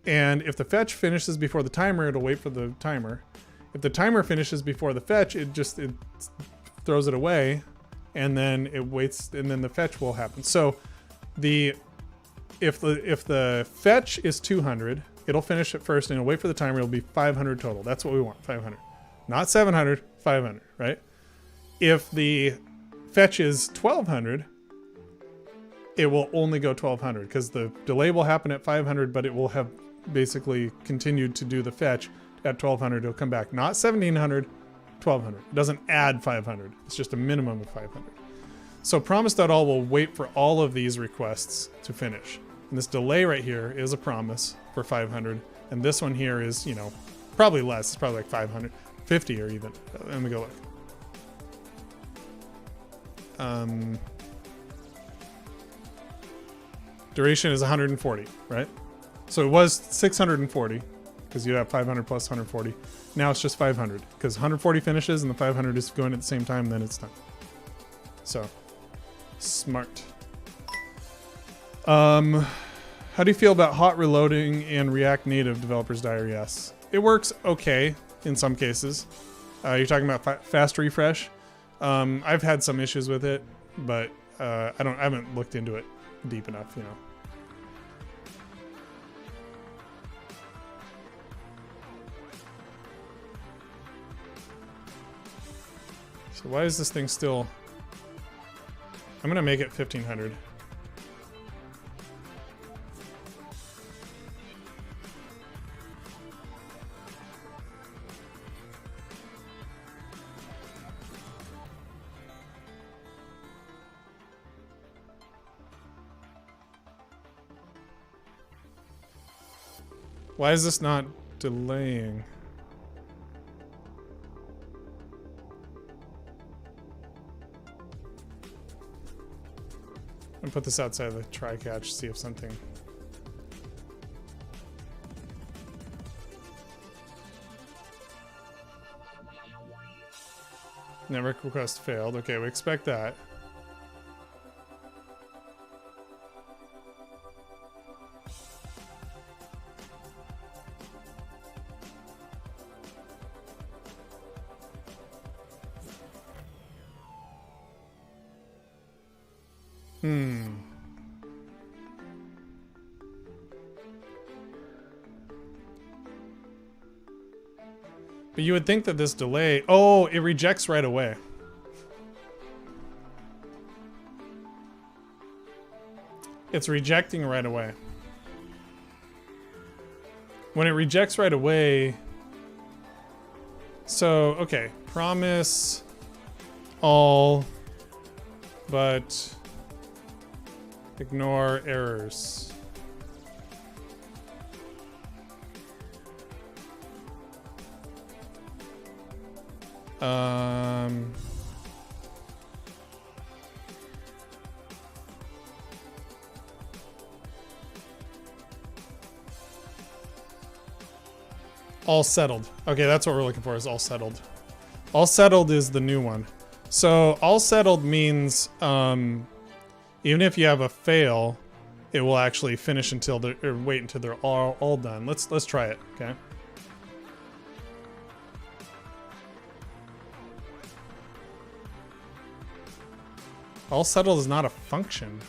A: And if the fetch finishes before the timer, it'll wait for the timer. If the timer finishes before the fetch, it throws it away and then it waits and then the fetch will happen. So if the fetch is 200, it'll finish it first and it'll wait for the timer. It'll be 500 total. That's what we want, 500. Not 700, 500, right? If the fetch is 1200, it will only go 1200 because the delay will happen at 500, but it will have basically continued to do the fetch at 1200. It'll come back. Not 1700, 1200. It doesn't add 500. It's just a minimum of 500. So promise.all will wait for all of these requests to finish. And this delay right here is a promise for 500. And this one here is, you know, probably less. It's probably like 550 or even. Let me go look. Duration is 140, right? So it was 640 because you have 500 plus 140. Now it's just 500 because 140 finishes and the 500 is going at the same time, then it's done. So smart. How do you feel about hot reloading and React Native developers .res? It works okay in some cases. You're talking about fast refresh. I've had some issues with it, but I haven't looked into it deep enough, you know. So why is this thing still? I'm gonna make it 1500. Why is this not delaying? I'm gonna put this outside the try catch, see if something. Network request failed. Okay, we expect that. But you would think that this delay... Oh, it rejects right away. It's rejecting right away. When it rejects right away... So, okay. Promise all, but ignore errors. All settled. Okay, that's what we're looking for, is all settled. All settled is the new one. So all settled means even if you have a fail, it will actually finish until or wait until they're all done. Let's try it, okay? All settled is not a function.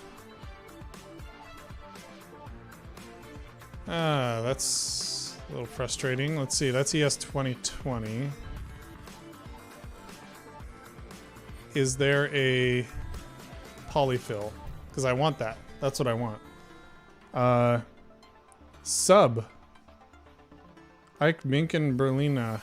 A: Ah, that's a little frustrating. Let's see, that's ES 2020. Is there a polyfill? Because I want that. That's what I want. Sub. Ike Minken Berlina.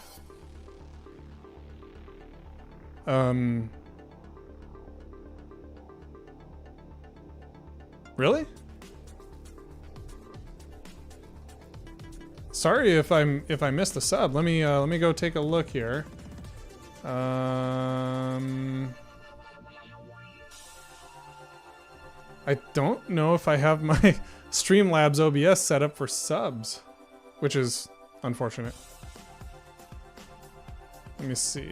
A: Really? Sorry if I missed the sub. Let me go take a look here. I don't know if I have my Streamlabs OBS set up for subs, which is unfortunate. Let me see.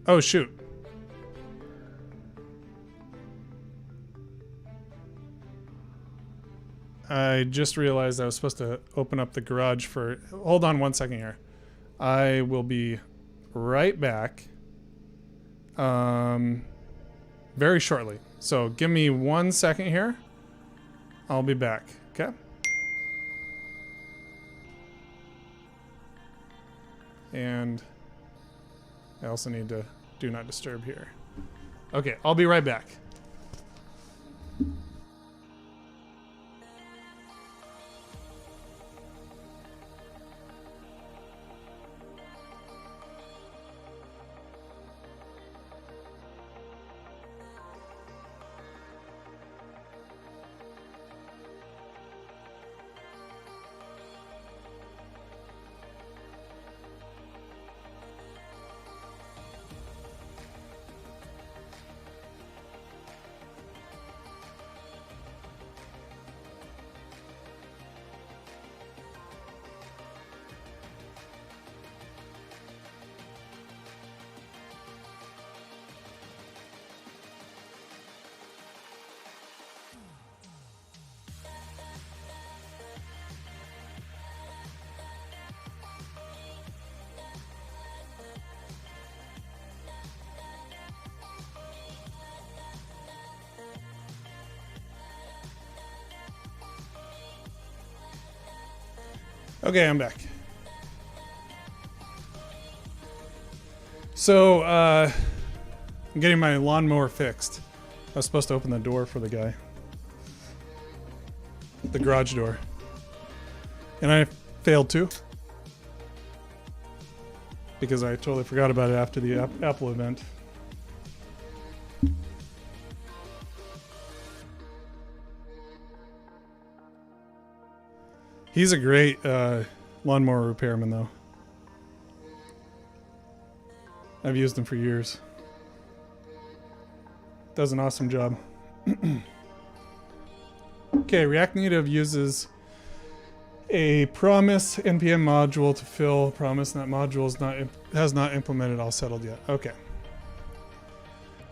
A: Oh, shoot. I just realized I was supposed to open up the garage for... Hold on 1 second here. I will be right back. Very shortly. So give me 1 second here. I'll be back. Okay? And I also need to do not disturb here. Okay, I'll be right back. Okay, I'm back. So, I'm getting my lawnmower fixed. I was supposed to open the door for the guy. The garage door. And I failed to. Because I totally forgot about it after the Apple event. He's a great lawnmower repairman, though. I've used him for years. Does an awesome job. Okay, React Native uses a promise npm module to fill promise, and that module has not implemented all settled yet. Okay.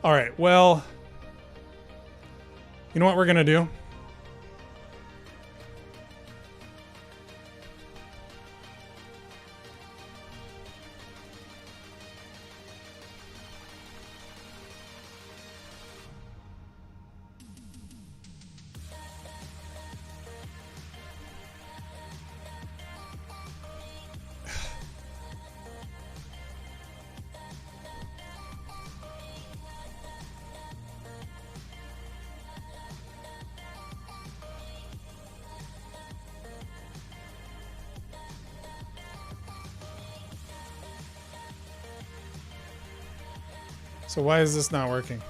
A: All right. Well, you know what we're gonna do? So why is this not working?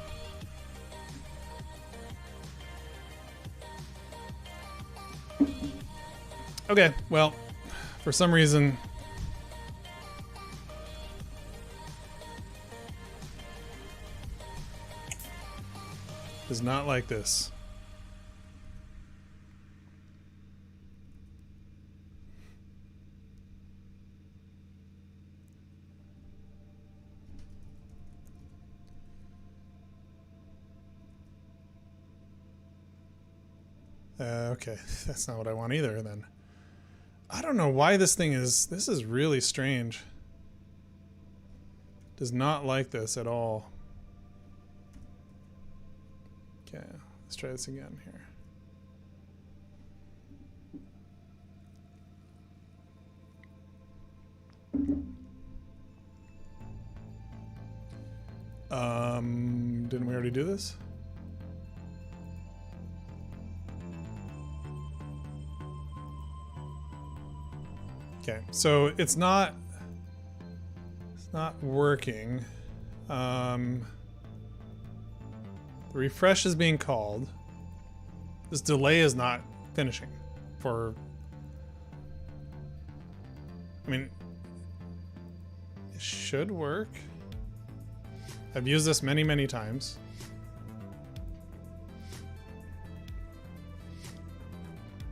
A: Okay, well, for some reason... Does not like this. Okay, that's not what I want either then. I don't know why this is really strange. Does not like this at all. Okay, let's try this again here. Didn't we already do this? Okay, so it's not working. The refresh is being called. This delay is not finishing for, I mean, it should work. I've used this many, many times.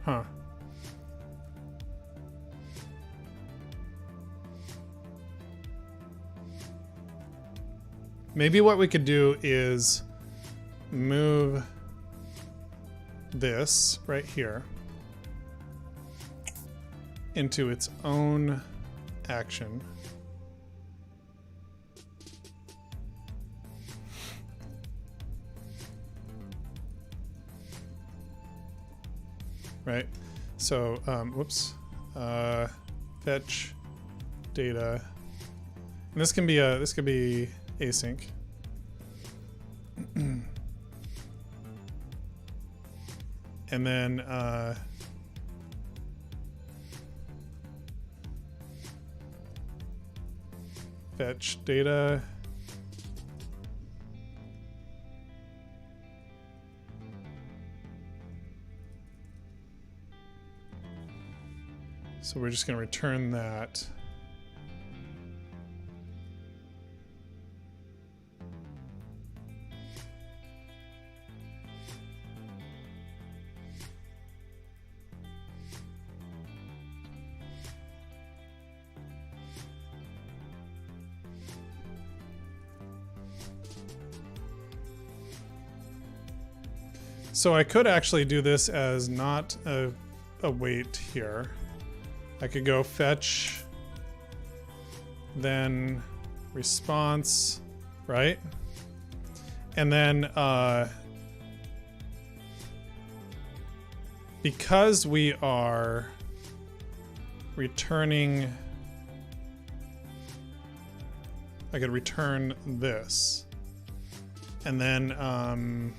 A: Huh. Maybe what we could do is move this right here into its own action. Right? So, whoops. Fetch data. And this can be async. And then fetch data. So we're just going to return that. So I could actually do this as not a wait here. I could go fetch, then response, right? And then because we are returning, I could return this. And then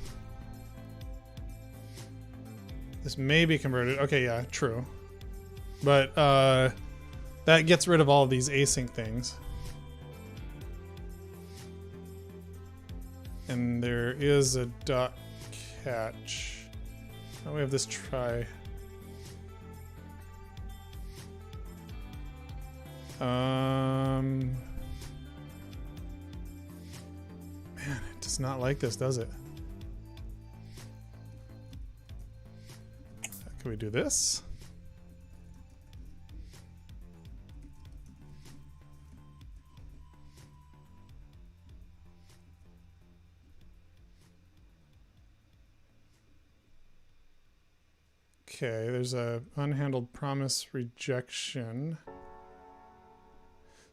A: this may be converted. Okay, yeah, true. But that gets rid of all of these async things. And there is a dot catch. Oh, we have this try. Man, it does not like this, does it? Can we do this? Okay, there's a unhandled promise rejection.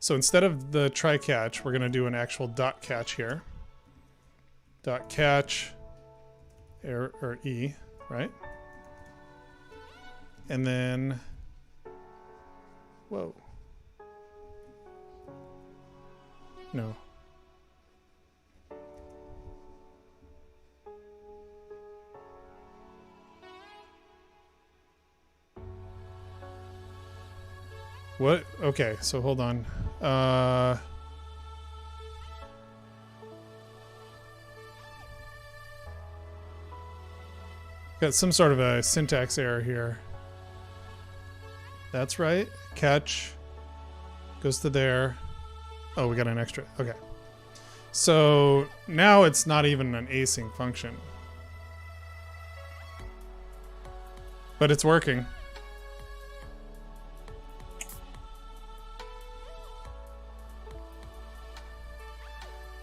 A: So instead of the try catch, we're going to do an actual dot catch here. Dot catch error, or E, right? And then, whoa. No. What? Okay, so hold on. Got some sort of a syntax error here. That's right. Catch goes to there. Oh, we got an extra. Okay. So now it's not even an async function. But it's working.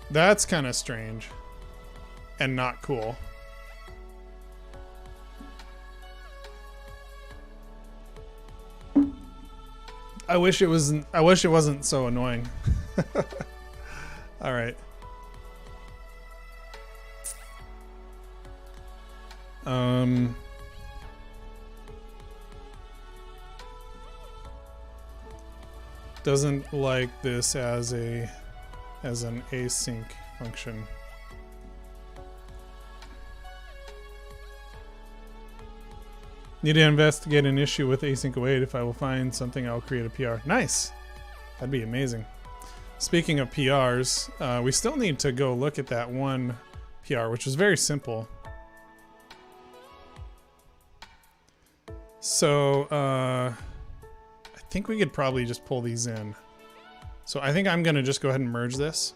A: That's kind of strange and not cool. I wish it wasn't. I wish it wasn't so annoying. All right. Doesn't like this as an async function. Need to investigate an issue with async await. If I will find something, I'll create a PR. Nice. That'd be amazing. Speaking of PRs, we still need to go look at that one PR, which was very simple. So I think we could probably just pull these in. So I think I'm going to just go ahead and merge this.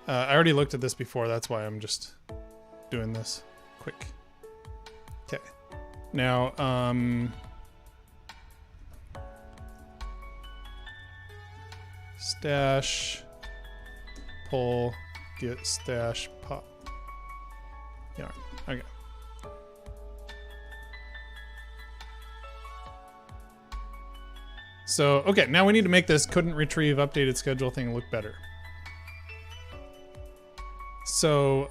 A: I already looked at this before. That's why I'm just doing this quick. Okay. Now, stash, pull, get stash, pop. Yeah. Okay. So, okay, now we need to make this couldn't retrieve updated schedule thing look better. So,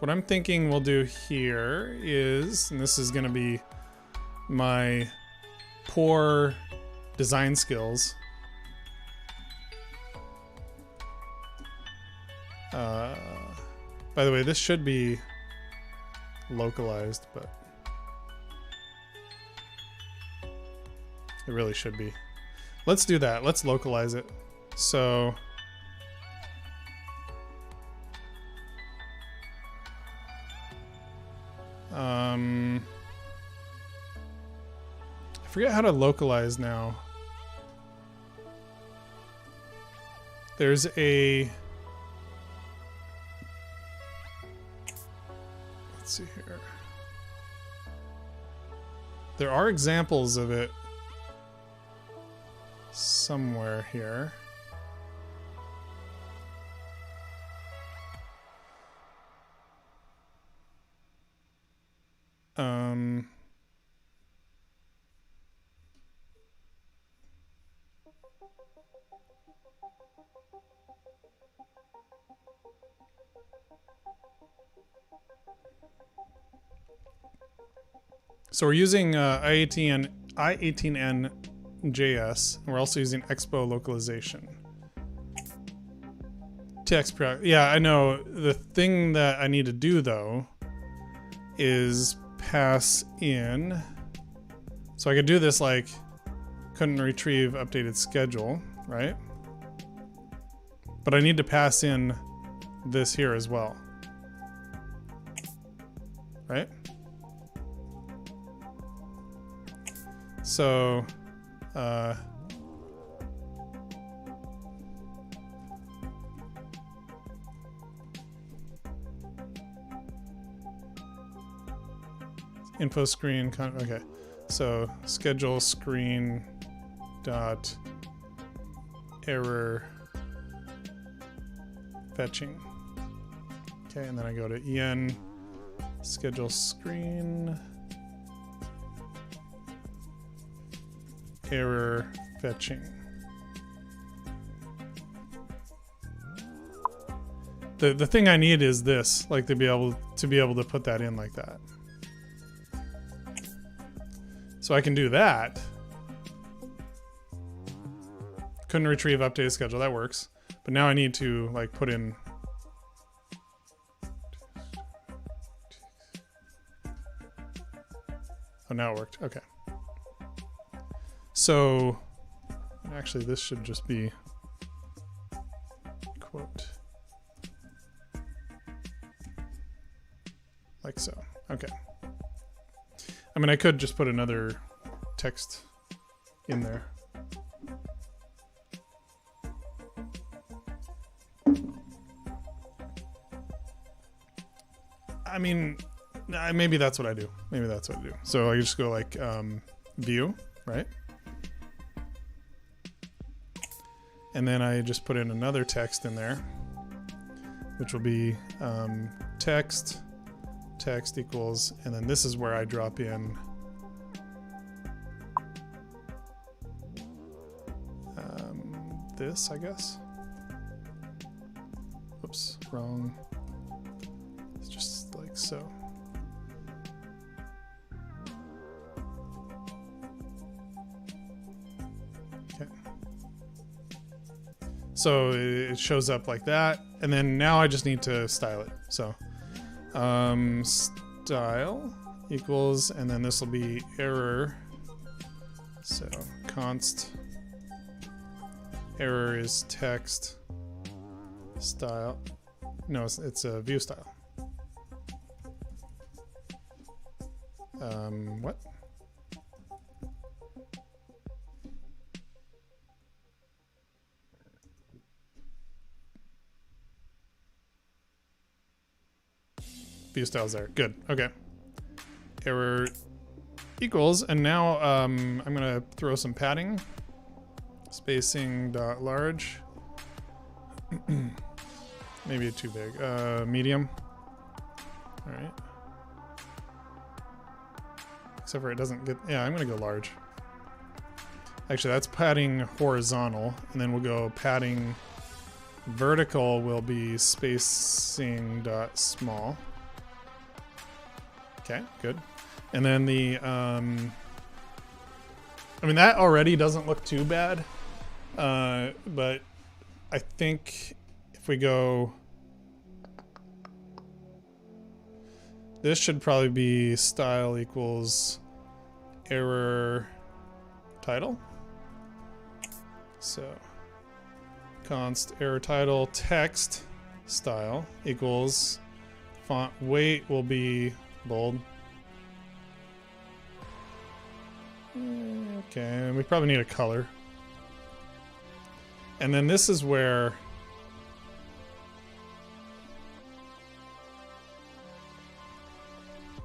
A: what I'm thinking we'll do here is, and this is going to be my poor design skills. By the way, this should be localized, but it really should be. Let's do that. Let's localize it. So I forget how to localize now. There's a, let's see here. There are examples of it somewhere here. So we're using i18n JS, and we're also using Expo localization. Text yeah, I know. The thing that I need to do though is pass in. So I could do this like couldn't retrieve updated schedule, right? But I need to pass in this here as well, right? So info screen, okay. So schedule screen dot error fetching. Okay, and then I go to en schedule screen error fetching. The thing I need is this, like to be able to put that in like that. So I can do that. Couldn't retrieve updated schedule, that works. But now I need to like put in oh, now it worked. Okay. So actually this should just be quote like so. Okay. I mean, I could just put another text in there. I mean, maybe that's what I do. Maybe that's what I do. So I just go like view, right? And then I just put in another text in there, which will be text equals, and then this is where I drop in this, I guess. Oops, wrong. It's just like so. Okay. So it shows up like that, and then now I just need to style it. So style equals, and then this will be error. So const error is text style. No, it's a view style. What? View styles there. Good. Okay. Error equals, and now I'm gonna throw some padding. Spacing dot large. Maybe too big. Medium. All right. Except for it doesn't get. Yeah, I'm gonna go large. Actually, that's padding horizontal, and then we'll go padding vertical. Will be spacing dot small. Okay, good. And then the, I mean, that already doesn't look too bad. But I think if we go, this should probably be style equals error title. So const error title text style equals font weight will be bold. Okay, we probably need a color. And then this is where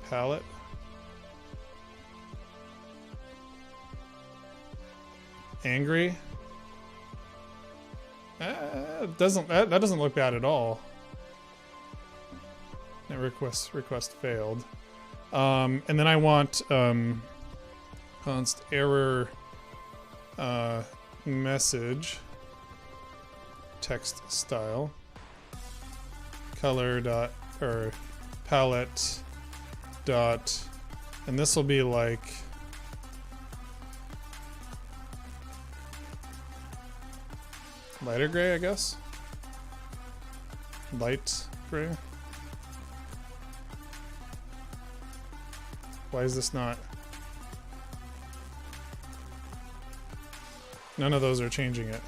A: palette. Angry. That doesn't look bad at all. That request failed. And then I want const error message text style color dot or palette dot, and this will be like lighter gray, I guess. Light gray. Why is this not? None of those are changing it.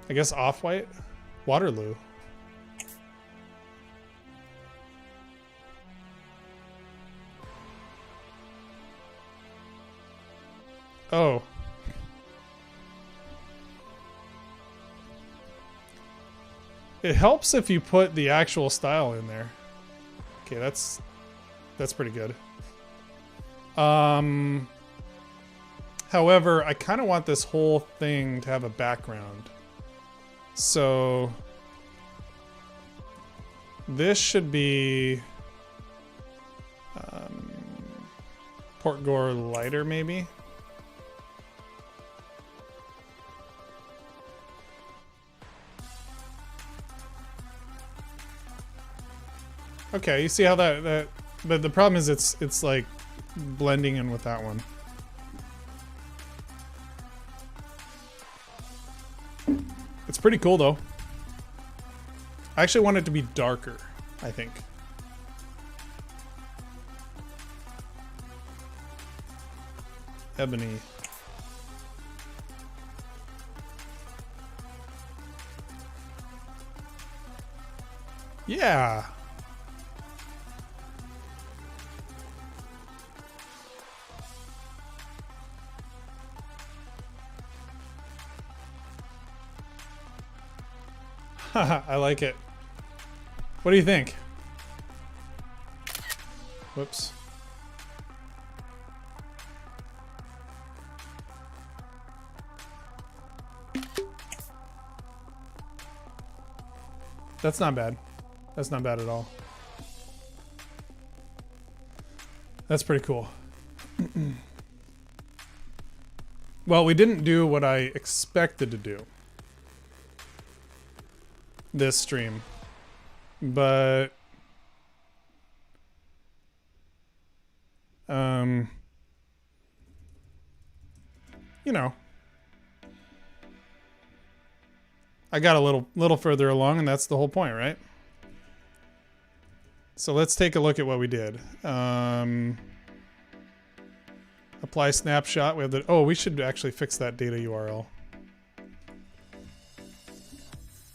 A: I guess off-white? Waterloo. Oh. It helps if you put the actual style in there. Okay, that's pretty good. However, I kind of want this whole thing to have a background. So this should be Port Gore lighter, maybe. Okay, you see how that but the problem is it's like blending in with that one. It's pretty cool though. I actually want it to be darker, I think. Ebony. Yeah. I like it. What do you think? Whoops. That's not bad. That's not bad at all. That's pretty cool. Well, we didn't do what I expected to do this stream, but you know, I got a little further along, and that's the whole point, right? So let's take a look at what we did. Apply snapshot. We have the, oh, we should actually fix that data URL.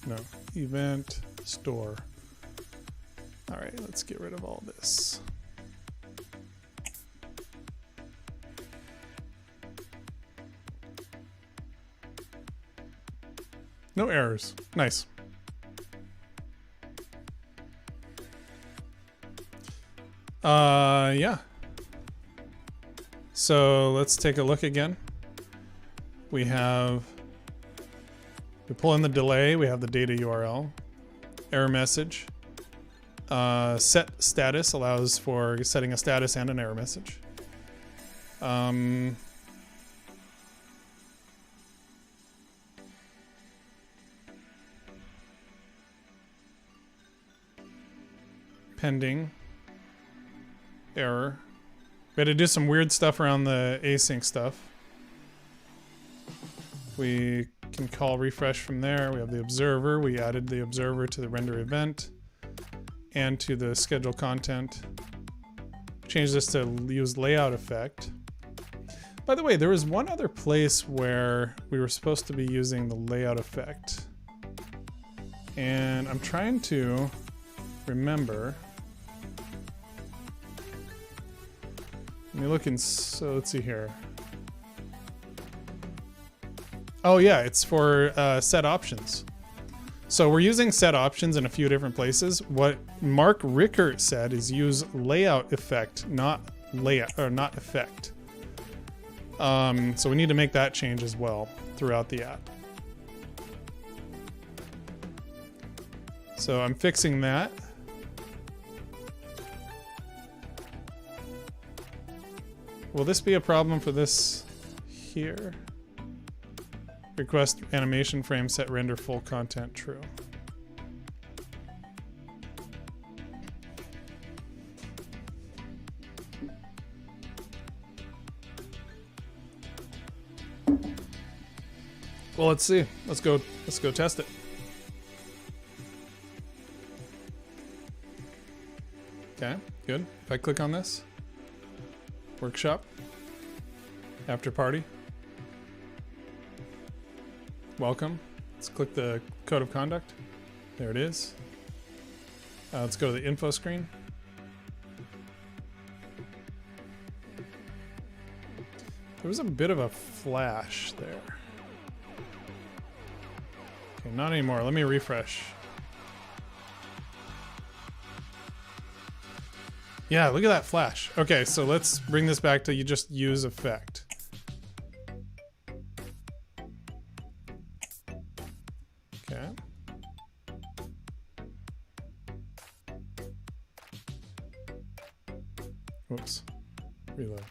A: No, event store. All right, let's get rid of all this. No errors. Nice. Yeah. So let's take a look again. We pull in the delay. We have the data URL, error message. Set status allows for setting a status and an error message. Pending. Error. We had to do some weird stuff around the async stuff. We can call refresh from there. We have the observer. We added the observer to the render event and to the schedule content. Change this to use layout effect. By the way, there was one other place where we were supposed to be using the layout effect. And I'm trying to remember. Let me look in, so let's see here. Oh yeah, it's for set options. So we're using set options in a few different places. What Mark Rickert said is use layout effect, not layout, or not effect. So we need to make that change as well throughout the app. So I'm fixing that. Will this be a problem for this here? Request animation frame set render full content true. Well, let's see. Let's go test it. Okay, good. If I click on this, workshop, after party, welcome. Let's click the code of conduct. There it is. Let's go to the info screen. There was a bit of a flash there. Okay, not anymore. Let me refresh. Yeah, look at that flash. Okay, so let's bring this back to you just use effect. Okay. Whoops. Reload.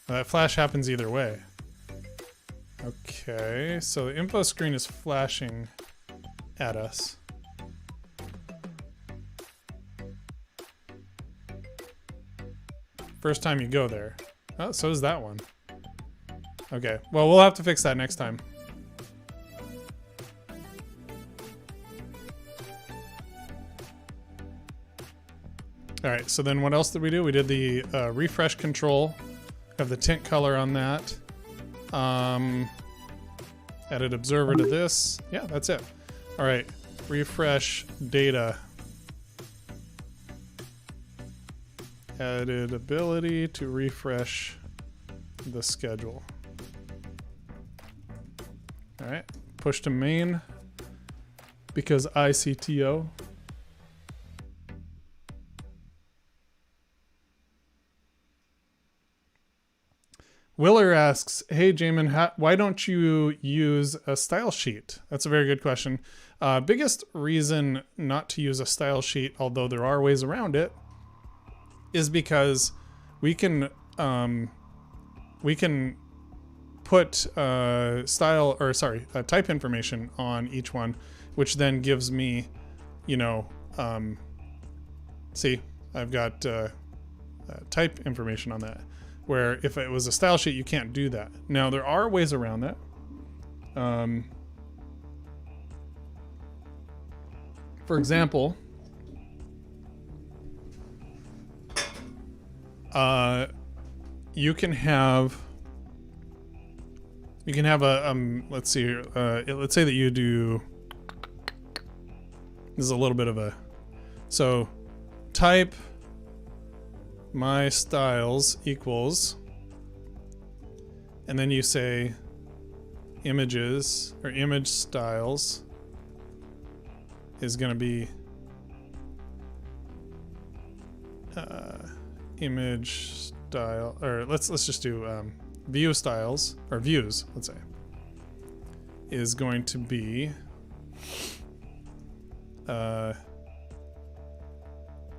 A: That flash happens either way. Okay, so the info screen is flashing at us. First time you go there. Oh, so is that one. Okay, well, we'll have to fix that next time. All right, so then what else did we do? We did the refresh control. Have the tint color on that. Added observer to this. Yeah, that's it. All right, refresh data. Added ability to refresh the schedule. All right, push to main because ICTO. Willer asks, hey, Jamin, why don't you use a style sheet? That's a very good question. Biggest reason not to use a style sheet, although there are ways around it, is because we can put type information on each one, which then gives me, you know, see, I've got type information on that. Where if it was a style sheet, you can't do that. Now, there are ways around that. For example, you can have a, let's see here, let's say that you do, this is a little bit of a, so type my styles equals, and then you say images or image styles is going to be image style, or let's just do view styles, or views, let's say, is going to be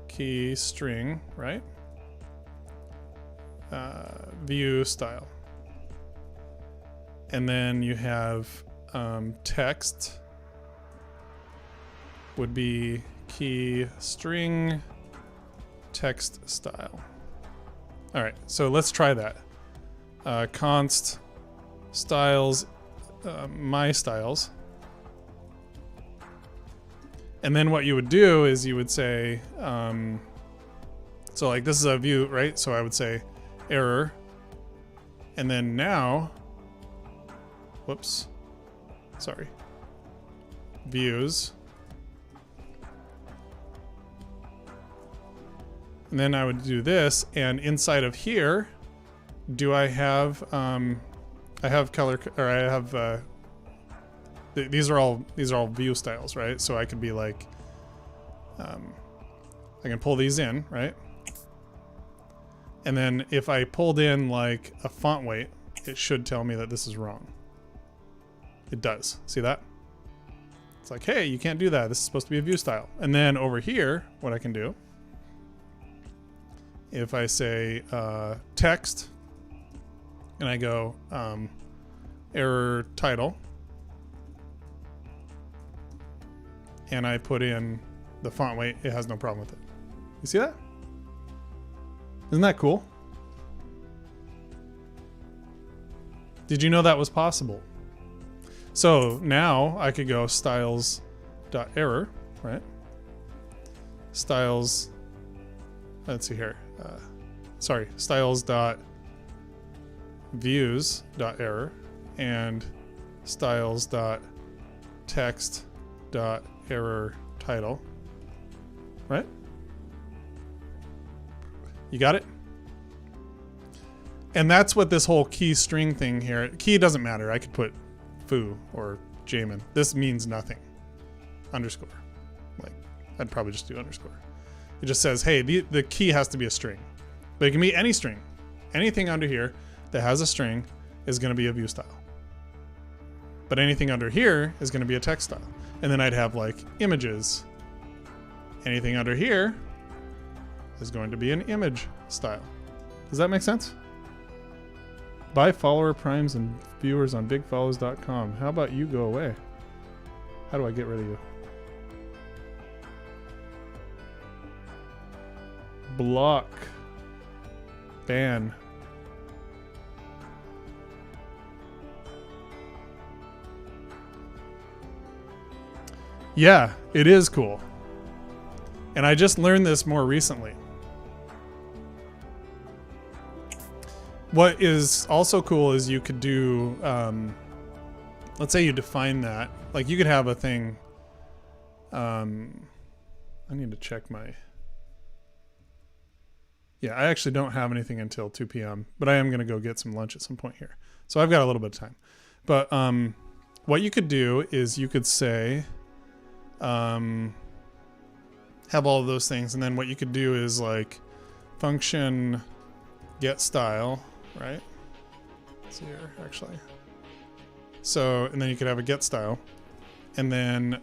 A: key string, right? View style. And then you have text would be key string text style. All right, so let's try that. Const styles, my styles. And then what you would do is you would say, so like this is a view, right? So I would say error. And then now, whoops, sorry, views. And then I would do this, and inside of here, do I have, I have color, or I have, these are all view styles, right? So I could be like, I can pull these in, right? And then if I pulled in like a font weight, it should tell me that this is wrong. It does. See that? It's like, hey, you can't do that. This is supposed to be a view style. And then over here, what I can do, if I say text, and I go error title, and I put in the font weight, it has no problem with it. You see that? Isn't that cool? Did you know that was possible? So now I could go styles.error, right? Styles, let's see here. Sorry, styles.views.error and styles.text.error title, right? You got it? And that's what this whole key string thing here, key doesn't matter. I could put foo or Jamin. This means nothing. Underscore. Like, I'd probably just do underscore. It just says, hey, the key has to be a string. But it can be any string. Anything under here that has a string is going to be a view style. But anything under here is going to be a text style. And then I'd have like images. Anything under here is going to be an image style. Does that make sense? Buy follower primes and viewers on bigfollows.com. How about you go away? How do I get rid of you? Block. Ban. Yeah, it is cool. And I just learned this more recently. What is also cool is you could do, let's say you define that. Like you could have a thing, I need to check my, yeah, I actually don't have anything until 2 p.m., but I am going to go get some lunch at some point here. So I've got a little bit of time. But what you could do is you could say, have all of those things, and then what you could do is like function get style, right? Let's see here, actually. So, and then you could have a get style, and then,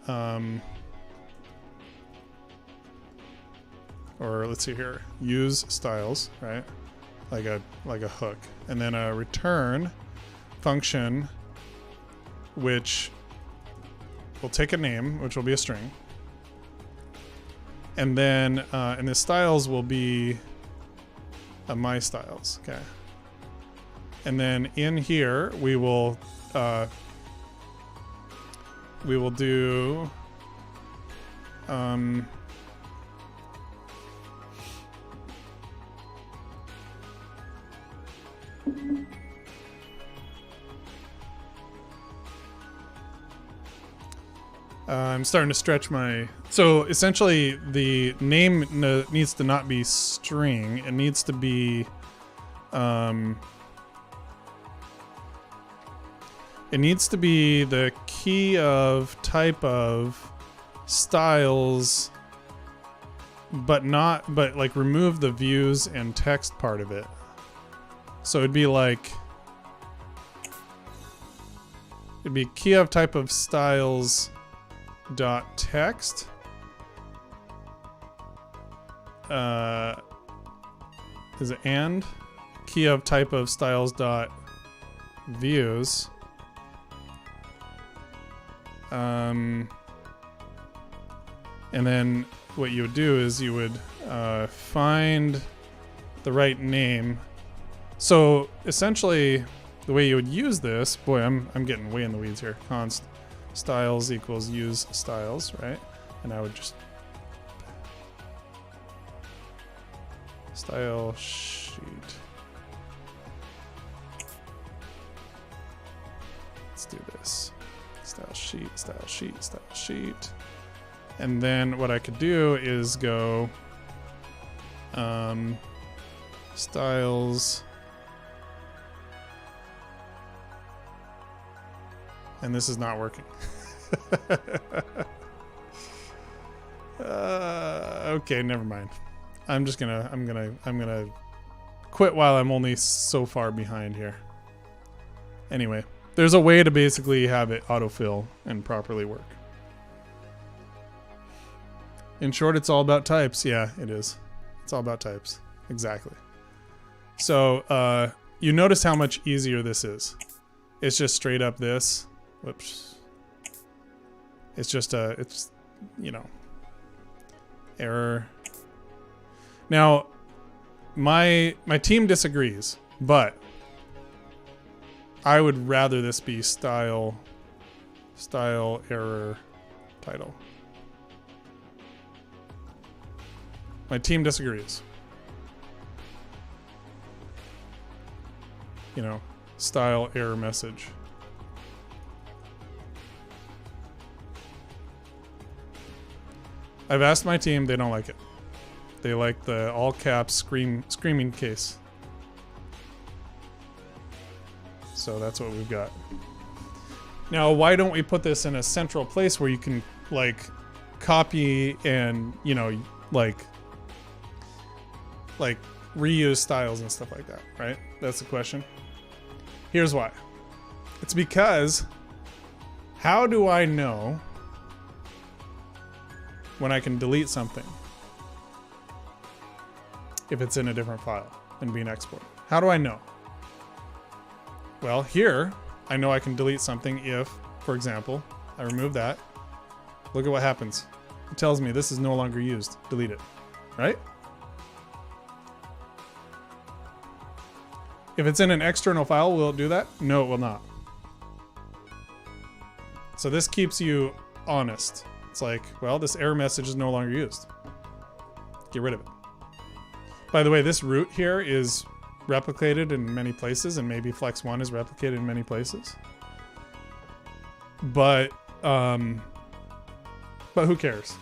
A: or let's see here, use styles, right? Like a hook, and then a return function, which will take a name, which will be a string, and then and the styles will be my styles, okay. And then in here we will do I'm starting to stretch my... So essentially the name needs to not be string. It needs to be... it needs to be the key of type of styles, but like remove the views and text part of it. So it'd be like... It'd be key of type of styles dot text is it and key of type of styles dot views and then what you would do is you would find the right name. So essentially the way you would use this, boy, I'm getting way in the weeds here. Const styles equals use styles, right? And I would just style sheet. Let's do this. Style sheet, style sheet, style sheet. And then what I could do is go styles. And this is not working. Okay, never mind. I'm gonna quit while I'm only so far behind here. Anyway, there's a way to basically have it autofill and properly work. In short, it's all about types. Yeah, it is. It's all about types. Exactly. So you notice how much easier this is. It's just straight up this. Whoops. It's just it's, you know, error. Now, my team disagrees, but I would rather this be style error title. My team disagrees. You know, style error message. I've asked my team, they don't like it. They like the all caps screaming case. So that's what we've got. Now, why don't we put this in a central place where you can like copy and, you know, like reuse styles and stuff like that, right? That's the question. Here's why. It's because how do I know when I can delete something if it's in a different file and being exported? How do I know? Well, here, I know I can delete something if, for example, I remove that. Look at what happens. It tells me this is no longer used. Delete it, right? If it's in an external file, will it do that? No, it will not. So this keeps you honest. It's like, well, this error message is no longer used. Get rid of it. By the way, this root here is replicated in many places, and maybe Flex 1 is replicated in many places. But who cares?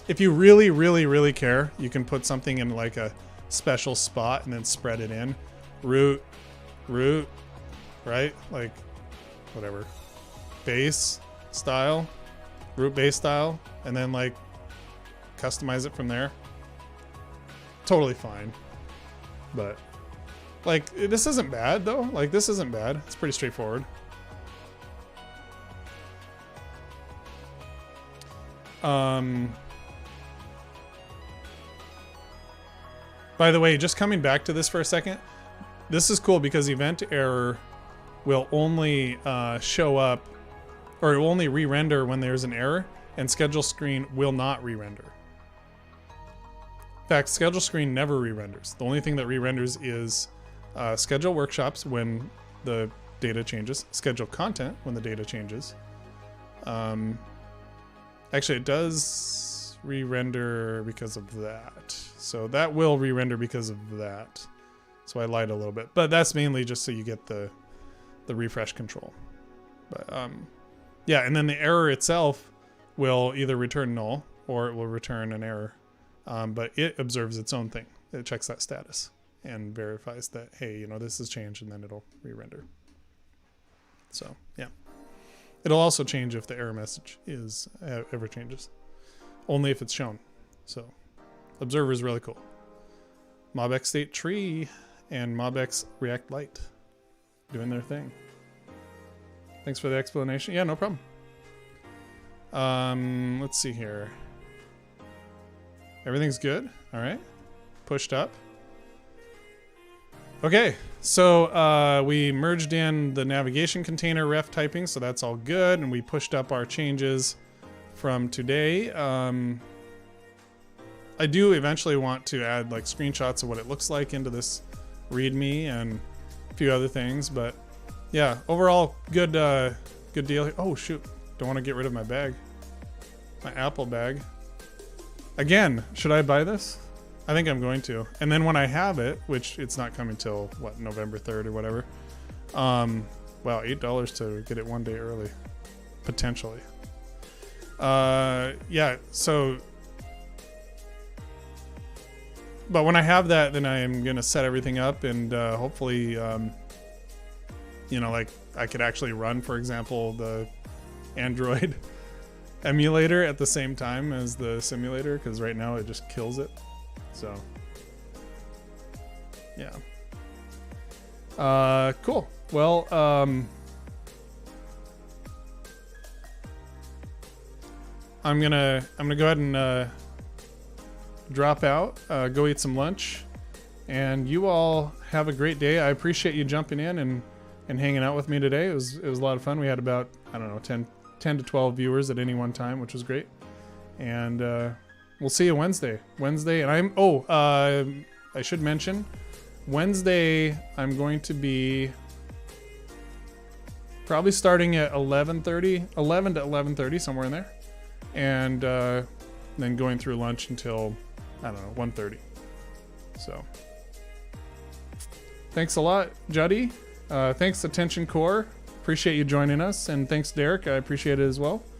A: If you really, really, really care, you can put something in like a special spot and then spread it in. Root, right? Like, whatever, base style, root base style, and then like customize it from there. Totally fine. But like, this isn't bad though. Like, this isn't bad. It's pretty straightforward. By the way, just coming back to this for a second, this is cool because event error will only show up, or it will only re-render when there's an error, and schedule screen will not re-render. In fact, schedule screen never re-renders. The only thing that re-renders is schedule workshops when the data changes, schedule content when the data changes. Actually, it does re-render because of that. So that will re-render because of that. So I lied a little bit, but that's mainly just so you get the refresh control. But yeah, and then the error itself will either return null or it will return an error. But it observes its own thing. It checks that status and verifies that, hey, you know, this has changed, and then it'll re-render. So yeah, it'll also change if the error message is ever changes, only if it's shown. So observer is really cool. MobX State Tree and MobX React Lite doing their thing. Thanks for the explanation. Yeah, no problem. Let's see here. Everything's good. All right. Pushed up. Okay. So we merged in the navigation container ref typing, so that's all good. And we pushed up our changes from today. I do eventually want to add like screenshots of what it looks like into this README and a few other things. But yeah, overall, good deal. Oh, shoot. Don't want to get rid of my bag. My Apple bag. Again, should I buy this? I think I'm going to. And then when I have it, which it's not coming till what, November 3rd or whatever. Wow, $8 to get it one day early, potentially. Yeah. So, but when I have that, then I am gonna set everything up and hopefully, you know, like I could actually run, for example, the Android emulator at the same time as the simulator, because right now it just kills it. So yeah. Cool. Well, I'm gonna go ahead and drop out, go eat some lunch, and you all have a great day. I appreciate you jumping in and hanging out with me today. It was a lot of fun. We had about, I don't know, 10 to 12 viewers at any one time, which was great. And we'll see you Wednesday. And I should mention, Wednesday I'm going to be probably starting at 11 to 11:30, somewhere in there. And then going through lunch until, I don't know, 1:30. So thanks a lot, Juddy. Thanks, Attention Core. Appreciate you joining us. And thanks, Derek. I appreciate it as well.